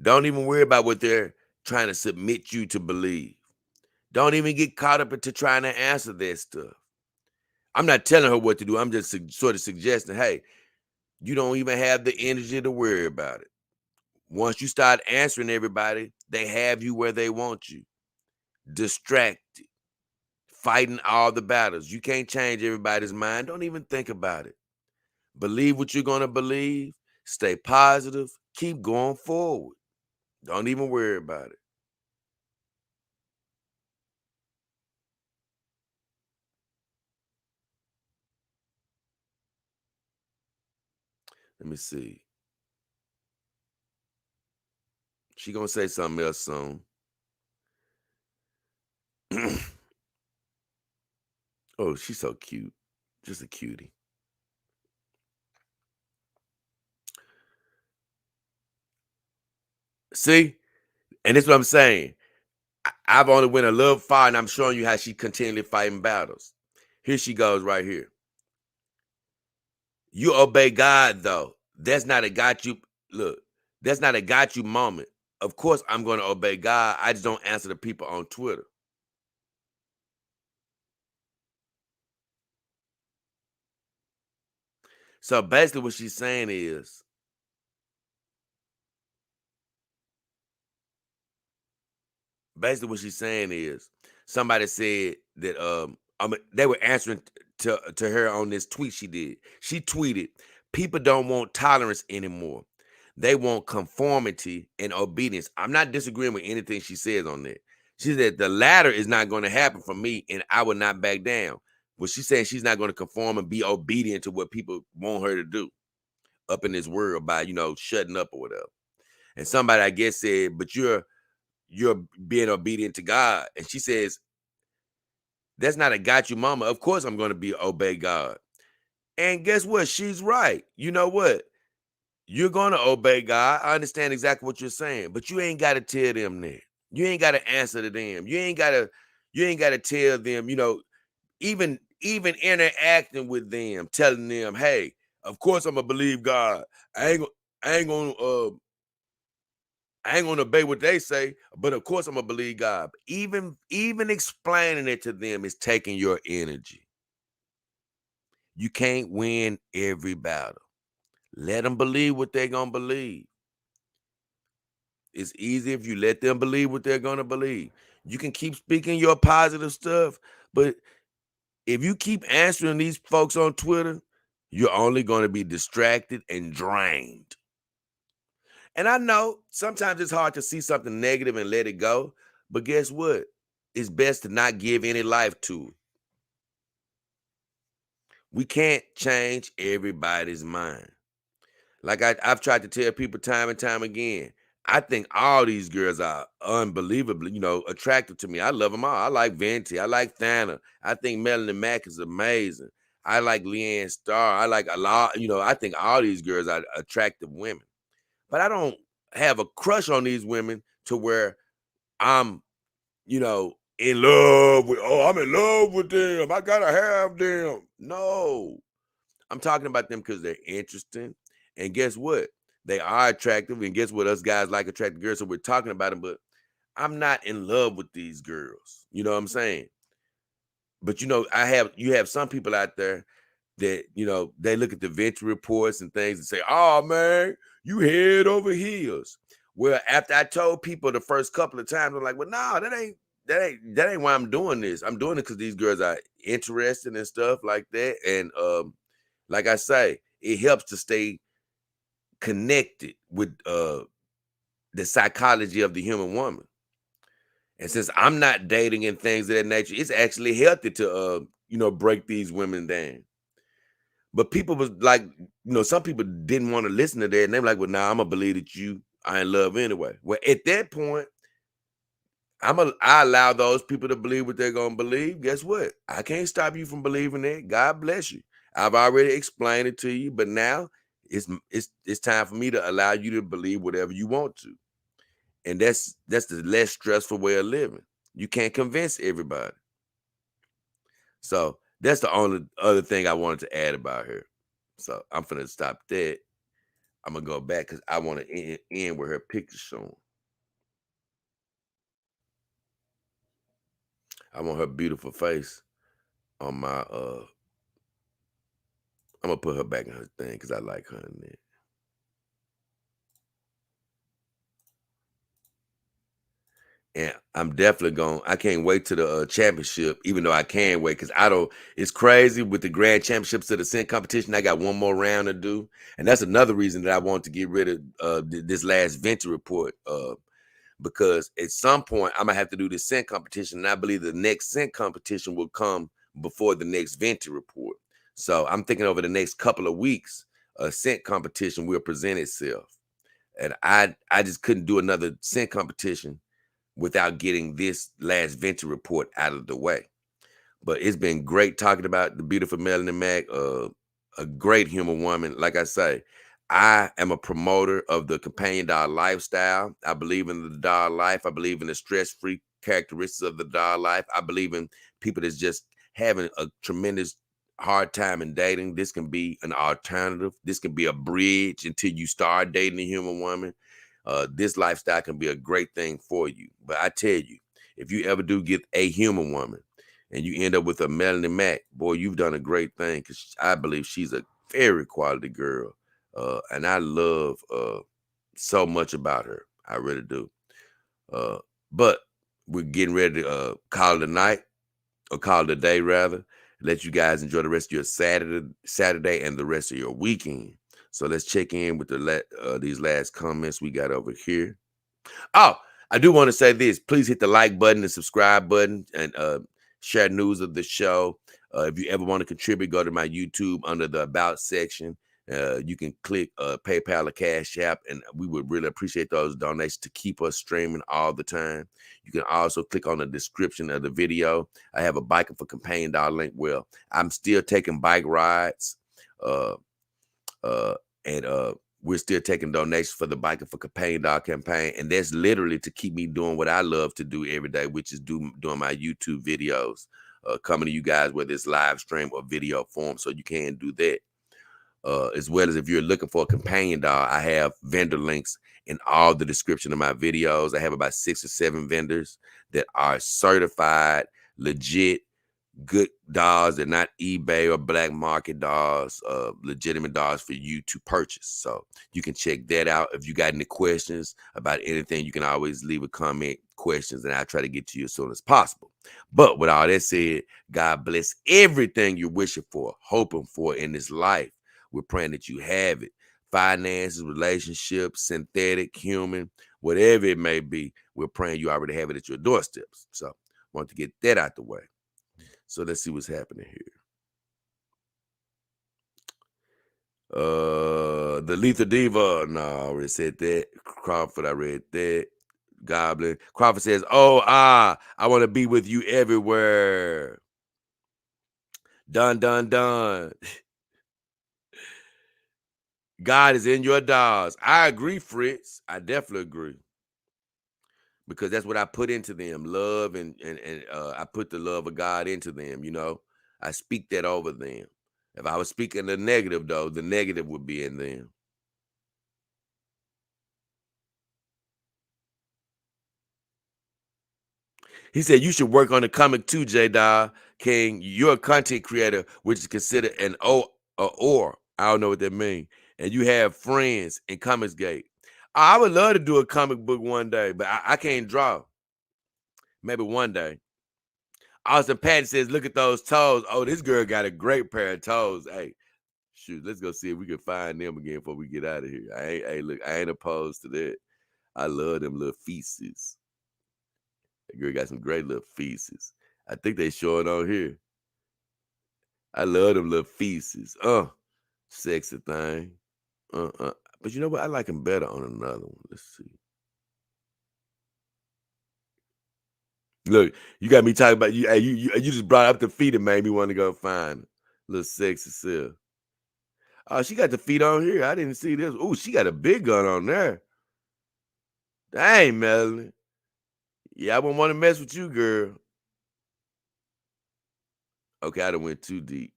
Don't even worry about what they're trying to submit you to believe. Don't even get caught up into trying to answer that stuff. I'm not telling her what to do. I'm just sort of suggesting, hey, you don't even have the energy to worry about it. Once you start answering everybody, they have you where they want you. Distracted. Fighting all the battles. You can't change everybody's mind. Don't even think about it. Believe what you're going to believe. Stay positive. Keep going forward. Don't even worry about it. Let me see. She going to say something else soon. Oh, she's so cute. Just a cutie. See? And that's what I'm saying. I've only went a little far, and I'm showing you how she continually fighting battles. Here she goes right here. You obey God, though. That's not a got you. Look, that's not a got you moment. Of course, I'm going to obey God. I just don't answer the people on Twitter. So basically what she's saying is, basically what she's saying is somebody said that they were answering to her on this tweet she did. She tweeted, "People don't want tolerance anymore. They want conformity and obedience." I'm not disagreeing with anything she says on that. She said the latter is not going to happen for me, and I will not back down. Well, she's saying she's not going to conform and be obedient to what people want her to do up in this world by, shutting up or whatever. And somebody, I guess, said, "But you're being obedient to God." And she says, "That's not a got you mama. Of course I'm going to be obey God." And guess what? She's right. You know what? You're going to obey God. I understand exactly what you're saying, but you ain't got to tell them that. You ain't got to answer to them. You ain't got to tell them, even interacting with them, telling them, "Hey, of course I'm going to believe God. I ain't going to obey what they say, but of course I'm going to believe God." Even explaining it to them is taking your energy. You can't win every battle. Let them believe what they're going to believe. It's easy if you let them believe what they're going to believe. You can keep speaking your positive stuff, but if you keep answering these folks on Twitter, you're only going to be distracted and drained. And I know sometimes it's hard to see something negative and let it go, but guess what? It's best to not give any life to it. We can't change everybody's mind. Like I've tried to tell people time and time again, I think all these girls are unbelievably, attractive to me. I love them all. I like Venti. I like Thana. I think Melonie Mac is amazing. I like Leanne Starr. I like a lot. I think all these girls are attractive women. But I don't have a crush on these women to where I'm, in love with, I'm in love with them. I gotta have them. No. I'm talking about them because they're interesting. And guess what? They are attractive. And guess what? Us guys like attractive girls. So we're talking about them, but I'm not in love with these girls. You know what I'm saying? But you have some people out there that, they look at the Venti reports and things and say, "Oh man, you head over heels." Well, after I told people the first couple of times, I'm like, "Well, no, that ain't why I'm doing this. I'm doing it because these girls are interested and stuff like that." And like I say, it helps to stay connected with the psychology of the human woman. And since I'm not dating and things of that nature, it's actually healthy to break these women down. But people was like, some people didn't want to listen to that, and they were like, "Well, nah, I'm gonna believe that you are in love anyway." Well, at that point, I allow those people to believe what they're gonna believe. Guess what? I can't stop you from believing that. God bless you. I've already explained it to you, but now it's time for me to allow you to believe whatever you want to. And that's the less stressful way of living. You can't convince everybody. So that's the only other thing I wanted to add about her. So I'm finna stop that. I'm gonna go back because I want to end with her picture showing. I want her beautiful face on my I'm gonna put her back in her thing because I like her in there. And I'm definitely I can't wait to the championship, even though I can't wait because it's crazy with the grand championships of the scent competition. I got one more round to do. And that's another reason that I want to get rid of this last Venti Report. Because at some point I'm gonna have to do this scent competition. And I believe the next scent competition will come before the next Venti Report. So I'm thinking over the next couple of weeks, a scent competition will present itself. And I just couldn't do another scent competition without getting this last Venti Report out of the way. But it's been great talking about the beautiful Melonie Mac, a great human woman. Like I say, I am a promoter of the companion dog lifestyle. I believe in the dog life. I believe in the stress-free characteristics of the dog life. I believe in people that's just having a tremendous hard time in dating. This can be an alternative. This can be a bridge until you start dating a human woman. This lifestyle can be a great thing for you. But I tell you, if you ever do get a human woman and you end up with a Melonie Mac, boy, you've done a great thing because I believe she's a very quality girl. And I love so much about her. I really do. But we're getting ready to call it a night, or call it a day rather. Let you guys enjoy the rest of your Saturday and the rest of your weekend. So let's check in with these last comments we got over here. Oh, I do want to say this. Please hit the like button and subscribe button, and share news of the show. If you ever want to contribute, go to my YouTube under the About section. You can click PayPal or Cash App, and we would really appreciate those donations to keep us streaming all the time. You can also click on the description of the video. I have a Biker for Companion Dog link. Well, I'm still taking bike rides, and we're still taking donations for the Biker for Companion Dog campaign, and that's literally to keep me doing what I love to do every day, which is doing my YouTube videos, coming to you guys, whether it's live stream or video form. So you can do that. As well as if you're looking for a companion dog, I have vendor links in all the description of my videos. I have about 6 or 7 vendors that are certified, legit, good dogs. They're not eBay or black market dogs, legitimate dogs for you to purchase. So you can check that out. If you got any questions about anything, you can always leave a comment, questions, and I'll try to get to you as soon as possible. But with all that said, God bless everything you're wishing for, hoping for in this life. We're praying that you have it. Finances, relationships, synthetic, human, whatever it may be, we're praying you already have it at your doorsteps. So I want to get that out the way. So let's see what's happening here. The Lethal Diva. No, I already said that. Crawford, I read that. Goblin. Crawford says, I want to be with you everywhere. Done, done, done. God is in your dogs. I agree, Fritz. I definitely agree. Because that's what I put into them, love, and I put the love of God into them, you know. I speak that over them. If I was speaking the negative, though, the negative would be in them. He said, you should work on the comic too, J-Dog. King, you're a content creator, which is considered an or. I don't know what that means. And you have friends in Comicsgate. I would love to do a comic book one day, but I can't draw. Maybe one day. Austin Patton says, look at those toes. Oh, this girl got a great pair of toes. Hey, shoot, let's go see if we can find them again before we get out of here. Look, I ain't opposed to that. I love them little feces. That girl got some great little feces. I think they showing on here. I love them little feces. Sexy thing. But you know what? I like them better on another one. Let's see. Look, you got me talking about you. Hey, you just brought up the feet and made me want to go find little sexy self. Oh, she got the feet on here. I didn't see this. Oh, she got a big gun on there. Dang, Melonie. Yeah, I wouldn't want to mess with you, girl. Okay, I done went too deep.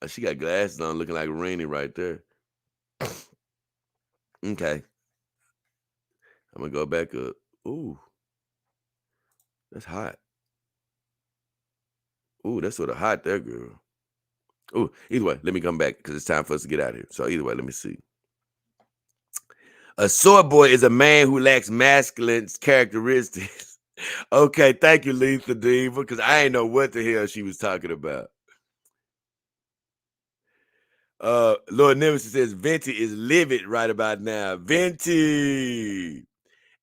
Oh, she got glasses on, looking like Rainy right there. Okay. I'm going to go back up. Ooh. That's hot. Ooh, that's sort of hot there, girl. Ooh, either way, let me come back because it's time for us to get out of here. So either way, let me see. A sword boy is a man who lacks masculine characteristics. Okay, thank you, Lethal Diva, because I ain't know what the hell she was talking about. Lord Nemesis says Venti is livid right about now. Venti.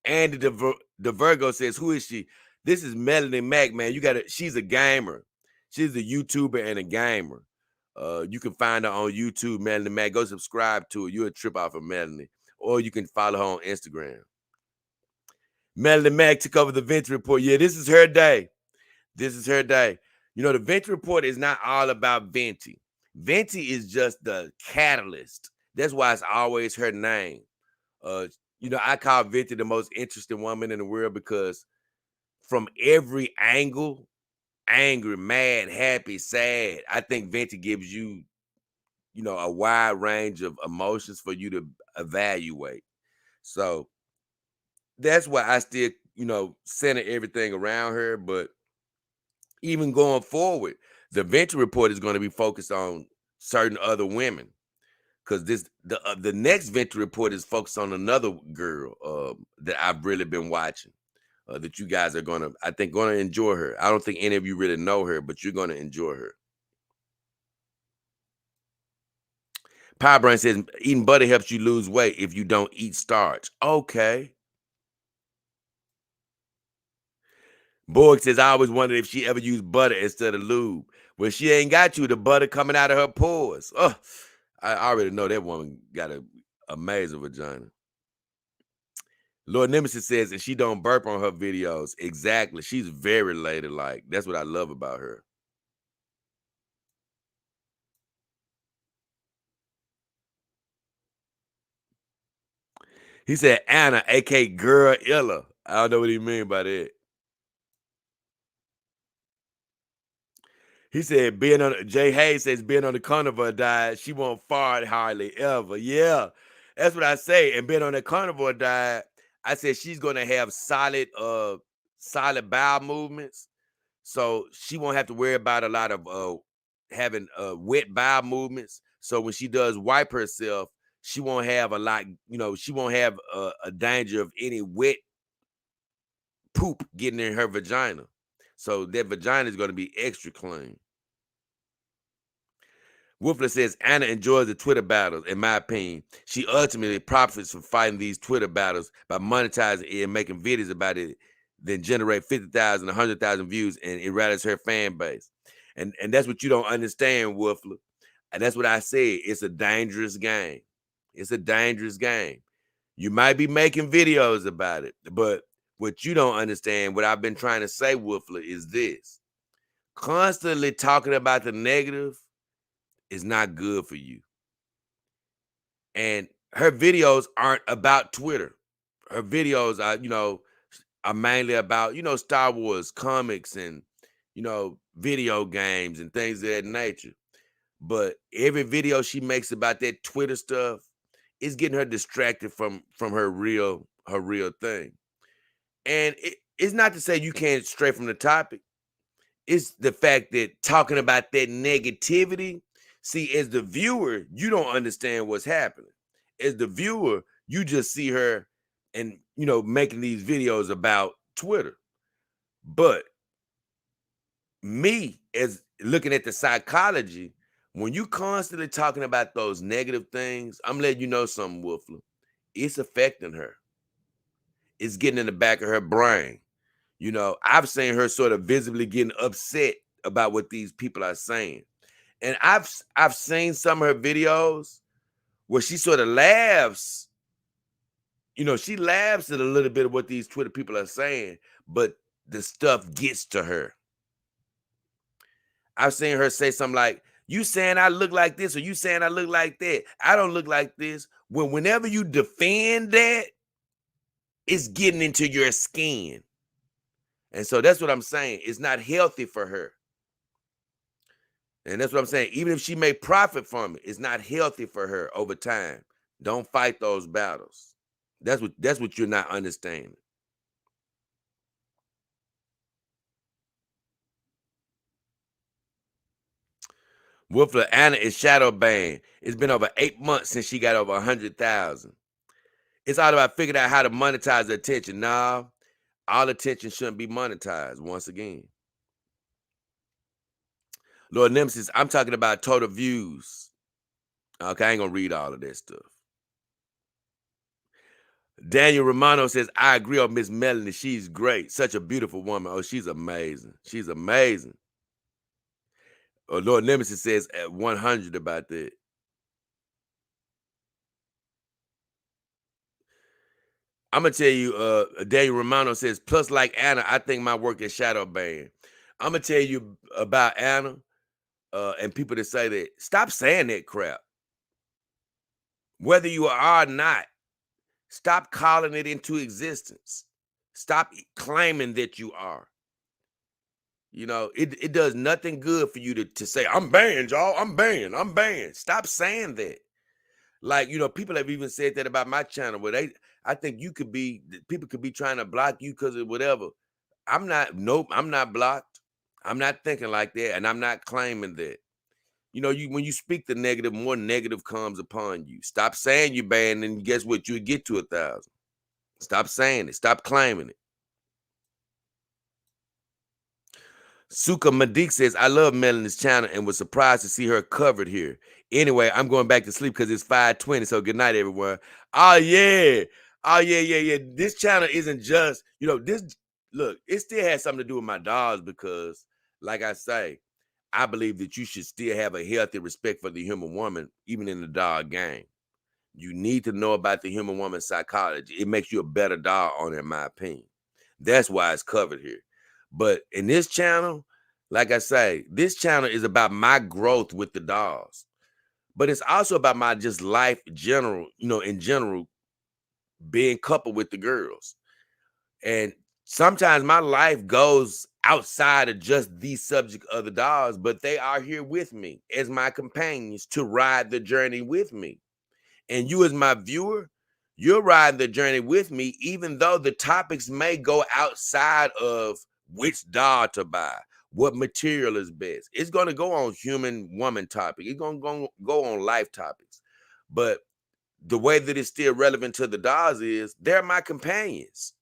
Andy the Virgo says, who is she? This is Melonie Mac, man. She's a gamer. She's a YouTuber and a gamer. You can find her on YouTube, Melonie Mac. Go subscribe to her. You're a trip off of Melonie. Or you can follow her on Instagram. Melonie Mac took over the Venti Report. Yeah, this is her day. This is her day. You know, the Venti Report is not all about Venti. Venti is just the catalyst. That's why it's always her name. You know, I call Venti the most interesting woman in the world because from every angle, angry, mad, happy, sad, I think Venti gives you, you know, a wide range of emotions for you to evaluate. So that's why I still, you know, center everything around her. But even going forward, the Venti Report is going to be focused on certain other women because the next Venti Report is focused on another girl that I've really been watching. That you guys are gonna enjoy her. I don't think any of you really know her, but you're gonna enjoy her. Power Brain says eating butter helps you lose weight if you don't eat starch. Okay. Borg says, I always wondered if she ever used butter instead of lube. Well, she ain't got you the butter coming out of her pores. Oh, I already know that woman got an amazing vagina. Lord Nemesis says, and she don't burp on her videos. Exactly. She's very ladylike. That's what I love about her. He said, Anna, a.k.a. Girl Illa. I don't know what he mean by that. He said, Jay Hayes says, being on the carnivore diet, she won't fart hardly ever. Yeah, that's what I say. And being on the carnivore diet, I said she's going to have solid bowel movements. So she won't have to worry about a lot of having wet bowel movements. So when she does wipe herself, she won't have a lot, she won't have a danger of any wet poop getting in her vagina. So that vagina is going to be extra clean. Woofler says, Anna enjoys the Twitter battles. In my opinion, she ultimately profits from fighting these Twitter battles by monetizing it and making videos about it, then generate 50,000, 100,000 views, and it rallies her fan base. And that's what you don't understand, Woofler. And that's what I said. It's a dangerous game. It's a dangerous game. You might be making videos about it, but what you don't understand, what I've been trying to say, Woofler, is this. Constantly talking about the negative is not good for you. And her videos aren't about Twitter. Her videos are mainly about, Star Wars, comics, and, video games and things of that nature. But every video she makes about that Twitter stuff is getting her distracted from her real thing. And it's not to say you can't stray from the topic. It's the fact that talking about that negativity, see, as the viewer, you don't understand what's happening. As the viewer, you just see her and, making these videos about Twitter. But me, as looking at the psychology, when you constantly talking about those negative things, I'm letting you know something, Woofler. It's affecting her. It's getting in the back of her brain. I've seen her sort of visibly getting upset about what these people are saying. And I've seen some of her videos where she sort of laughs. She laughs at a little bit of what these Twitter people are saying, but the stuff gets to her. I've seen her say something like, you saying I look like this, or you saying I look like that. I don't look like this. Whenever you defend that, it's getting into your skin. And so that's what I'm saying. It's not healthy for her. And that's what I'm saying. Even if she may profit from it, it's not healthy for her over time. Don't fight those battles. That's what you're not understanding. Woofler, Anna is shadow banned. It's been over 8 months since she got over 100,000. It's all about figuring out how to monetize the attention. Nah, all attention shouldn't be monetized once again. Lord Nemesis, I'm talking about total views. Okay, I ain't gonna read all of that stuff. Daniel Romano says, I agree on Miss Melonie. She's great. Such a beautiful woman. Oh, she's amazing. She's amazing. Oh, Lord Nemesis says at 100 about that. I'm going to tell you, Daniel Romano says, plus like Anna, I think my work is shadow banned. I'm going to tell you about Anna and people that say that. Stop saying that crap. Whether you are or not, stop calling it into existence. Stop claiming that you are. It does nothing good for you to say, I'm banned, y'all. I'm banned. Stop saying that. Like, people have even said that about my channel where I think people could be trying to block you because of whatever. I'm not blocked. I'm not thinking like that. And I'm not claiming that. You know, when you speak the negative, more negative comes upon you. Stop saying you're banned, and guess what? You'll get to 1,000. Stop saying it. Stop claiming it. Suka Madik says, I love Melanie's channel and was surprised to see her covered here. Anyway, I'm going back to sleep because it's 5:20. So good night, everyone. Oh, yeah. Oh, yeah. This channel isn't just, look, it still has something to do with my dogs because, like I say, I believe that you should still have a healthy respect for the human woman, even in the dog game. You need to know about the human woman psychology. It makes you a better dog owner, in my opinion. That's why it's covered here. But in this channel, like I say, this channel is about my growth with the dogs. But it's also about my just life in general, being coupled with the girls. And sometimes my life goes outside of just the subject of the dogs, but they are here with me as my companions to ride the journey with me. And you as my viewer, you're riding the journey with me, even though the topics may go outside of which dog to buy, what material is best. It's going to go on human woman topic. It's going to go on life topics. But the way that it's still relevant to the dogs is they're my companions.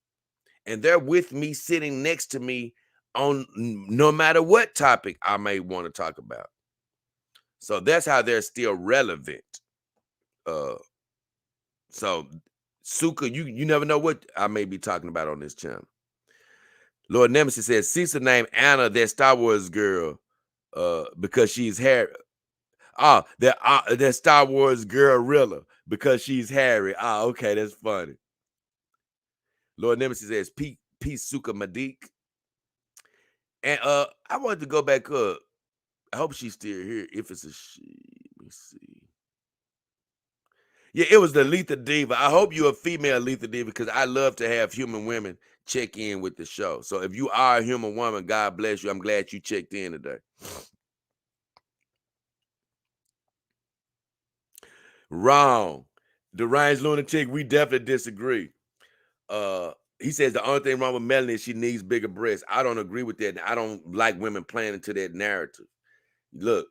And they're with me, sitting next to me on no matter what topic I may want to talk about. So that's how they're still relevant. So Suka, you never know what I may be talking about on this channel. Lord Nemesis says, Cecil named Anna that Star Wars girl because she's Harry. That Star Wars girl Rilla because she's Harry. Okay, that's funny. Lord Nemesis says, Peace Suka Madik. And I wanted to go back up. I hope she's still here. If it's a she, let me see. Yeah, it was the Letha Diva. I hope you're a female Letha Diva because I love to have human women check in with the show. So if you are a human woman, God bless you. I'm glad you checked in today. Wrong. Deranged lunatic, we definitely disagree. He says the only thing wrong with Melonie is she needs bigger breasts. I don't agree with that. I don't like women playing into that narrative. Look,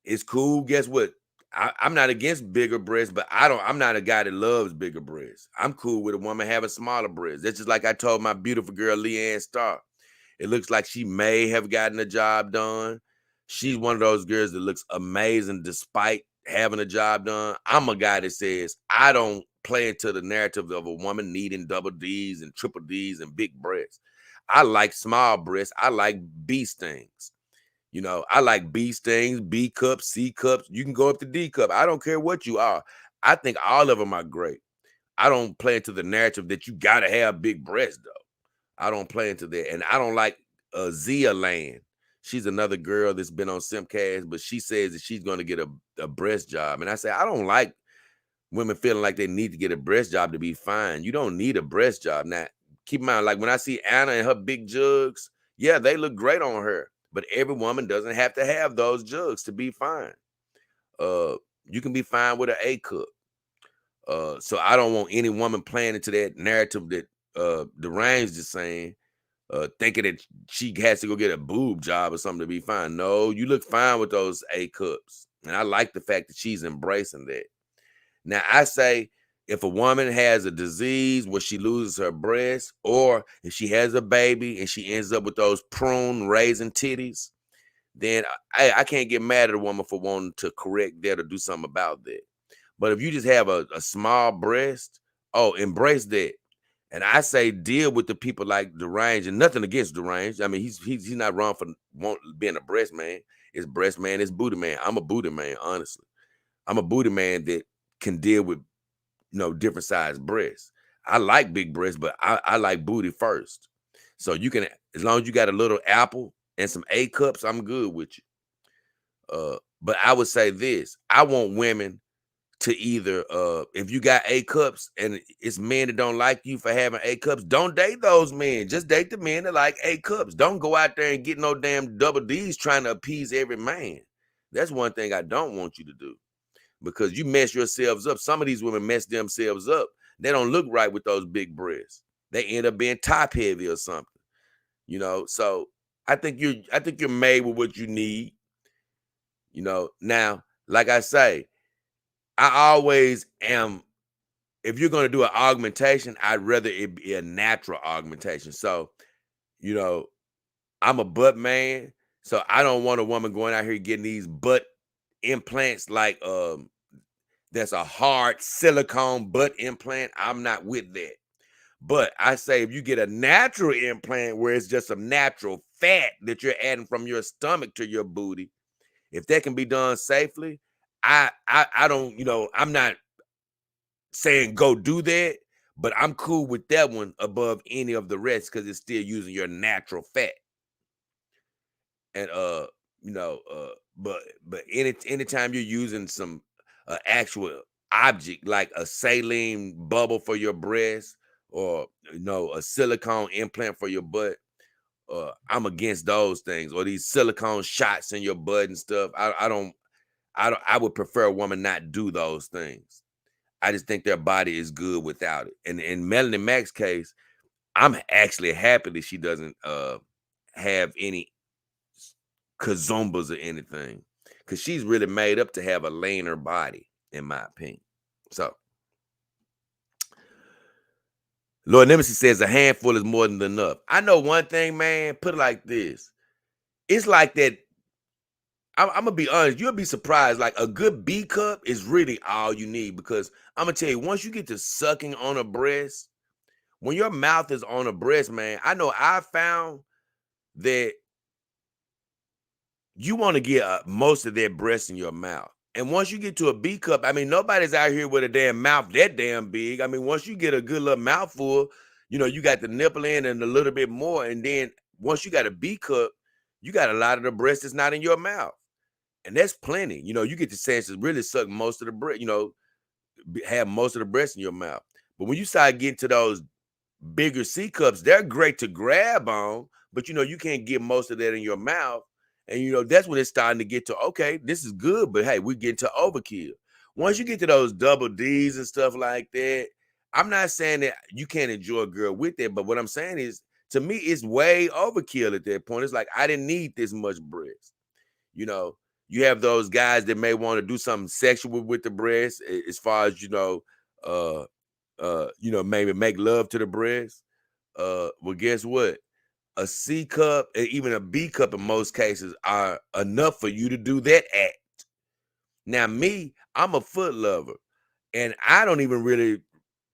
it's cool. Guess what? I'm not against bigger breasts, but I'm not a guy that loves bigger breasts. I'm cool with a woman having smaller breasts. That's just like I told my beautiful girl, Leanne Starr. It looks like she may have gotten a job done. She's one of those girls that looks amazing despite having a job done. I'm a guy that says I don't play into the narrative of a woman needing double D's and triple D's and big breasts. I like small breasts. I like bee stings. I like B stings, B cups, C cups. You can go up to D cup. I don't care what you are. I think all of them are great. I don't play into the narrative that you got to have big breasts, though. I don't play into that. And I don't like Zia Land. She's another girl that's been on Simcast, but she says that she's going to get a breast job. And I say, I don't like women feeling like they need to get a breast job to be fine. You don't need a breast job. Now, keep in mind, like when I see Anna and her big jugs, yeah, they look great on her. But every woman doesn't have to have those jugs to be fine. You can be fine with an A cup. So I don't want any woman playing into that narrative that Deranged is saying, thinking that she has to go get a boob job or something to be fine. No, you look fine with those A cups. And I like the fact that she's embracing that. Now, I say, if a woman has a disease where she loses her breast, or if she has a baby and she ends up with those prune raisin titties, then I can't get mad at a woman for wanting to correct that or do something about that. But if you just have a small breast, embrace that. And I say deal with the people like Deranged, and nothing against Deranged. I mean, he's not wrong for being a breast man. It's breast man, it's booty man. I'm a booty man, honestly. I'm a booty man that can deal with different size breasts. I like big breasts, but I like booty first. So you can, as long as you got a little apple and some A cups, I'm good with you. But I would say this: I want women to either, if you got A cups and it's men that don't like you for having A cups, don't date those men. Just date the men that like A cups. Don't go out there and get no damn double D's trying to appease every man. That's one thing I don't want you to do. Because you mess yourselves up. Some of these women mess themselves up. They don't look right with those big breasts. They end up being top heavy or something. So I think you're made with what you need. You know, now, like I say, I always am, if you're going to do an augmentation, I'd rather it be a natural augmentation. So, you know, I'm a butt man, so I don't want a woman going out here getting these butt implants like that's a hard silicone butt implant. I'm not with that. But I say if you get a natural implant where it's just some natural fat that you're adding from your stomach to your booty, if that can be done safely, I don't, you know, I'm not saying go do that, but I'm cool with that one above any of the rest because it's still using your natural fat. And you know, but anytime you're using some actual object like a saline bubble for your breast, or you know, a silicone implant for your butt, I'm against those things, or these silicone shots in your butt and stuff. I would prefer a woman not do those things. I just think their body is good without it. And in Melonie Mac's case, I'm actually happy that she doesn't have any kazumbas or anything, because she's really made up to have a leaner body, in my opinion. So, Lord Nemesis says a handful is more than enough. I know one thing, man. Put it like this: it's like that. I'm gonna be honest. You'll be surprised. Like a good B cup is really all you need, because I'm gonna tell you, once you get to sucking on a breast, when your mouth is on a breast, man, I know I found that you want to get most of that breast in your mouth. And once you get to a B cup, I mean, nobody's out here with a damn mouth that damn big. I mean, once you get a good little mouthful, you know, you got the nipple in and a little bit more. And then once you got a B cup, you got a lot of the breast that's not in your mouth. And that's plenty. You know, you get the chance to really suck most of the breast, you know, have most of the breast in your mouth. But when you start getting to those bigger C cups, they're great to grab on, but you know, you can't get most of that in your mouth. And you know, that's when it's starting to get to, okay, this is good, but hey, we get to overkill. Once you get to those double D's and stuff like that, I'm not saying that you can't enjoy a girl with it, but what I'm saying is, to me, it's way overkill at that point. It's like, I didn't need this much breast. You know, you have those guys that may want to do something sexual with the breast, as far as, you know, maybe make love to the breast. Well, guess what? A C cup and even a B cup in most cases are enough for you to do that act. Now, me, I'm a foot lover, and I don't even really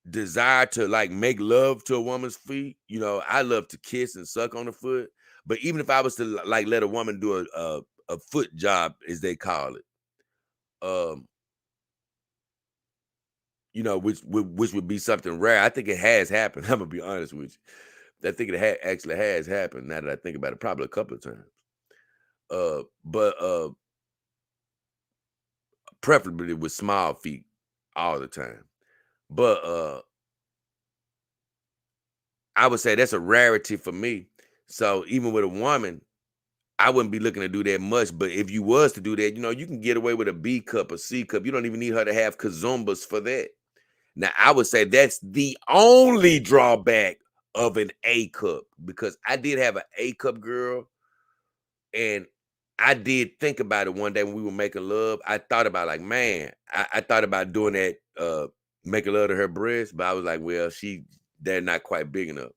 desire to like make love to a woman's feet. You know, I love to kiss and suck on the foot. But even if I was to like let a woman do a foot job, as they call it, you know, which would be something rare. I think it has happened. I'm gonna be honest with you. I think it actually has happened, now that I think about it, probably a couple of times. But preferably with small feet all the time. But I would say that's a rarity for me. So even with a woman, I wouldn't be looking to do that much. But if you was to do that, you know, you can get away with a B cup, a C cup. You don't even need her to have kazumbas for that. Now, I would say that's the only drawback of an A cup, because I did have an A cup girl, and I did think about it one day when we were making love. I thought about, like, man, I thought about doing that, making love to her breast, but I was like, well, they're not quite big enough.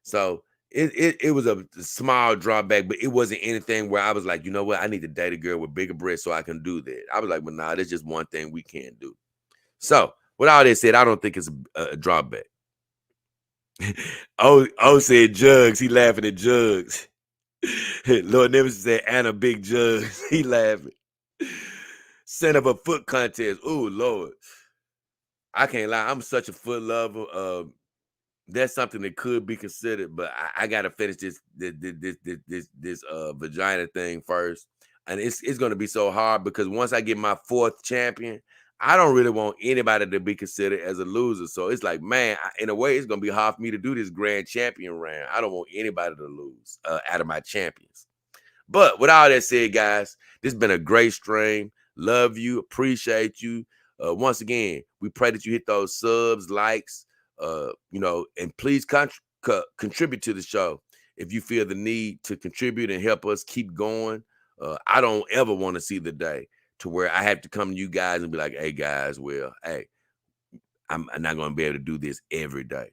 So it was a small drawback, but it wasn't anything where I was like, you know what, I need to date a girl with bigger breasts so I can do that. I was like, well, nah, that's just one thing we can't do. So with all that said, I don't think it's a drawback. Oh said Jugs. He laughing at Jugs. Lord Nemesis said Anna Big Jugs. He laughing. Set up a foot contest. Oh Lord. I can't lie. I'm such a foot lover. That's something that could be considered, but I gotta finish this vagina thing first. And it's gonna be so hard, because once I get my fourth champion, I don't really want anybody to be considered as a loser. So it's like, man, in a way, it's going to be hard for me to do this grand champion round. I don't want anybody to lose out of my champions. But with all that said, guys, this has been a great stream. Love you. Appreciate you. Once again, we pray that you hit those subs, likes, you know, and please contribute to the show if you feel the need to contribute and help us keep going. I don't ever want to see the day to where I have to come to you guys and be like, hey guys, well, hey, I'm not going to be able to do this every day.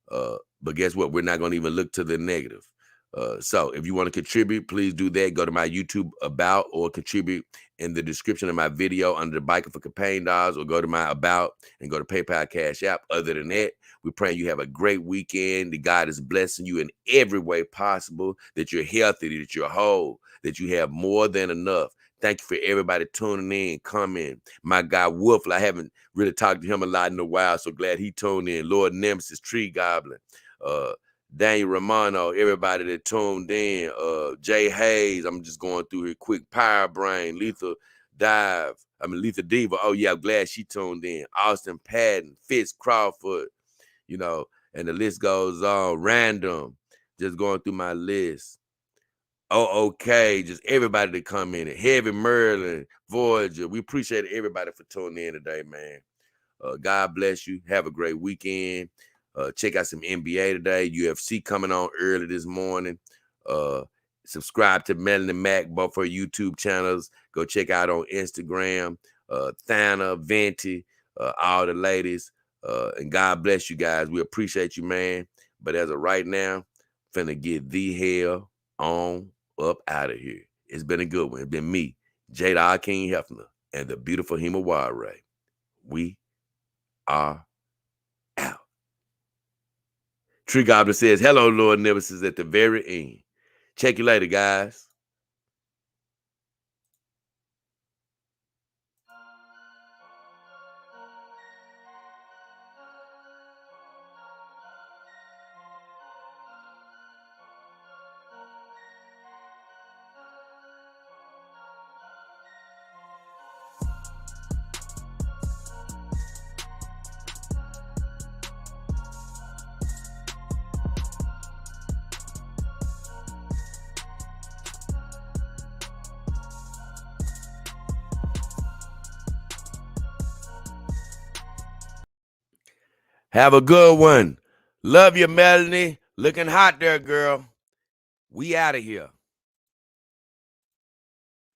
But guess what? We're not going to even look to the negative. So if you want to contribute, please do that. Go to my YouTube about or contribute in the description of my video under the Biker for Campaign Dollars, or go to my about and go to PayPal Cash App. Other than that, we're praying you have a great weekend, that God is blessing you in every way possible, that you're healthy, that you're whole, that you have more than enough. Thank you for everybody tuning in, coming. My guy Wolf, I haven't really talked to him a lot in a while, so glad he tuned in. Lord Nemesis, Tree Goblin, Daniel Romano, everybody that tuned in, Jay Hayes, I'm just going through here quick, Power Brain, Lethal Diva, oh yeah, I'm glad she tuned in, Austin Patton, Fitz Crawford, you know, and the list goes on, random, just going through my list. Oh, okay, just everybody that come in, Heavy Merlin, Voyager, we appreciate everybody for tuning in today, man. God bless you, have a great weekend. Check out some NBA today. UFC coming on early this morning. Subscribe to Melonie Mac, both her YouTube channels. Go check out on Instagram. Thana, Venti, all the ladies. And God bless you guys. We appreciate you, man. But as of right now, finna get the hell on up out of here. It's been a good one. It's been me, Jada King Hefner, and the beautiful Himawari Ray. We are out. Tree Goblin says, hello, Lord Nemesis at the very end. Check you later, guys. Have a good one. Love you, Melonie. Looking hot there, girl. We out of here.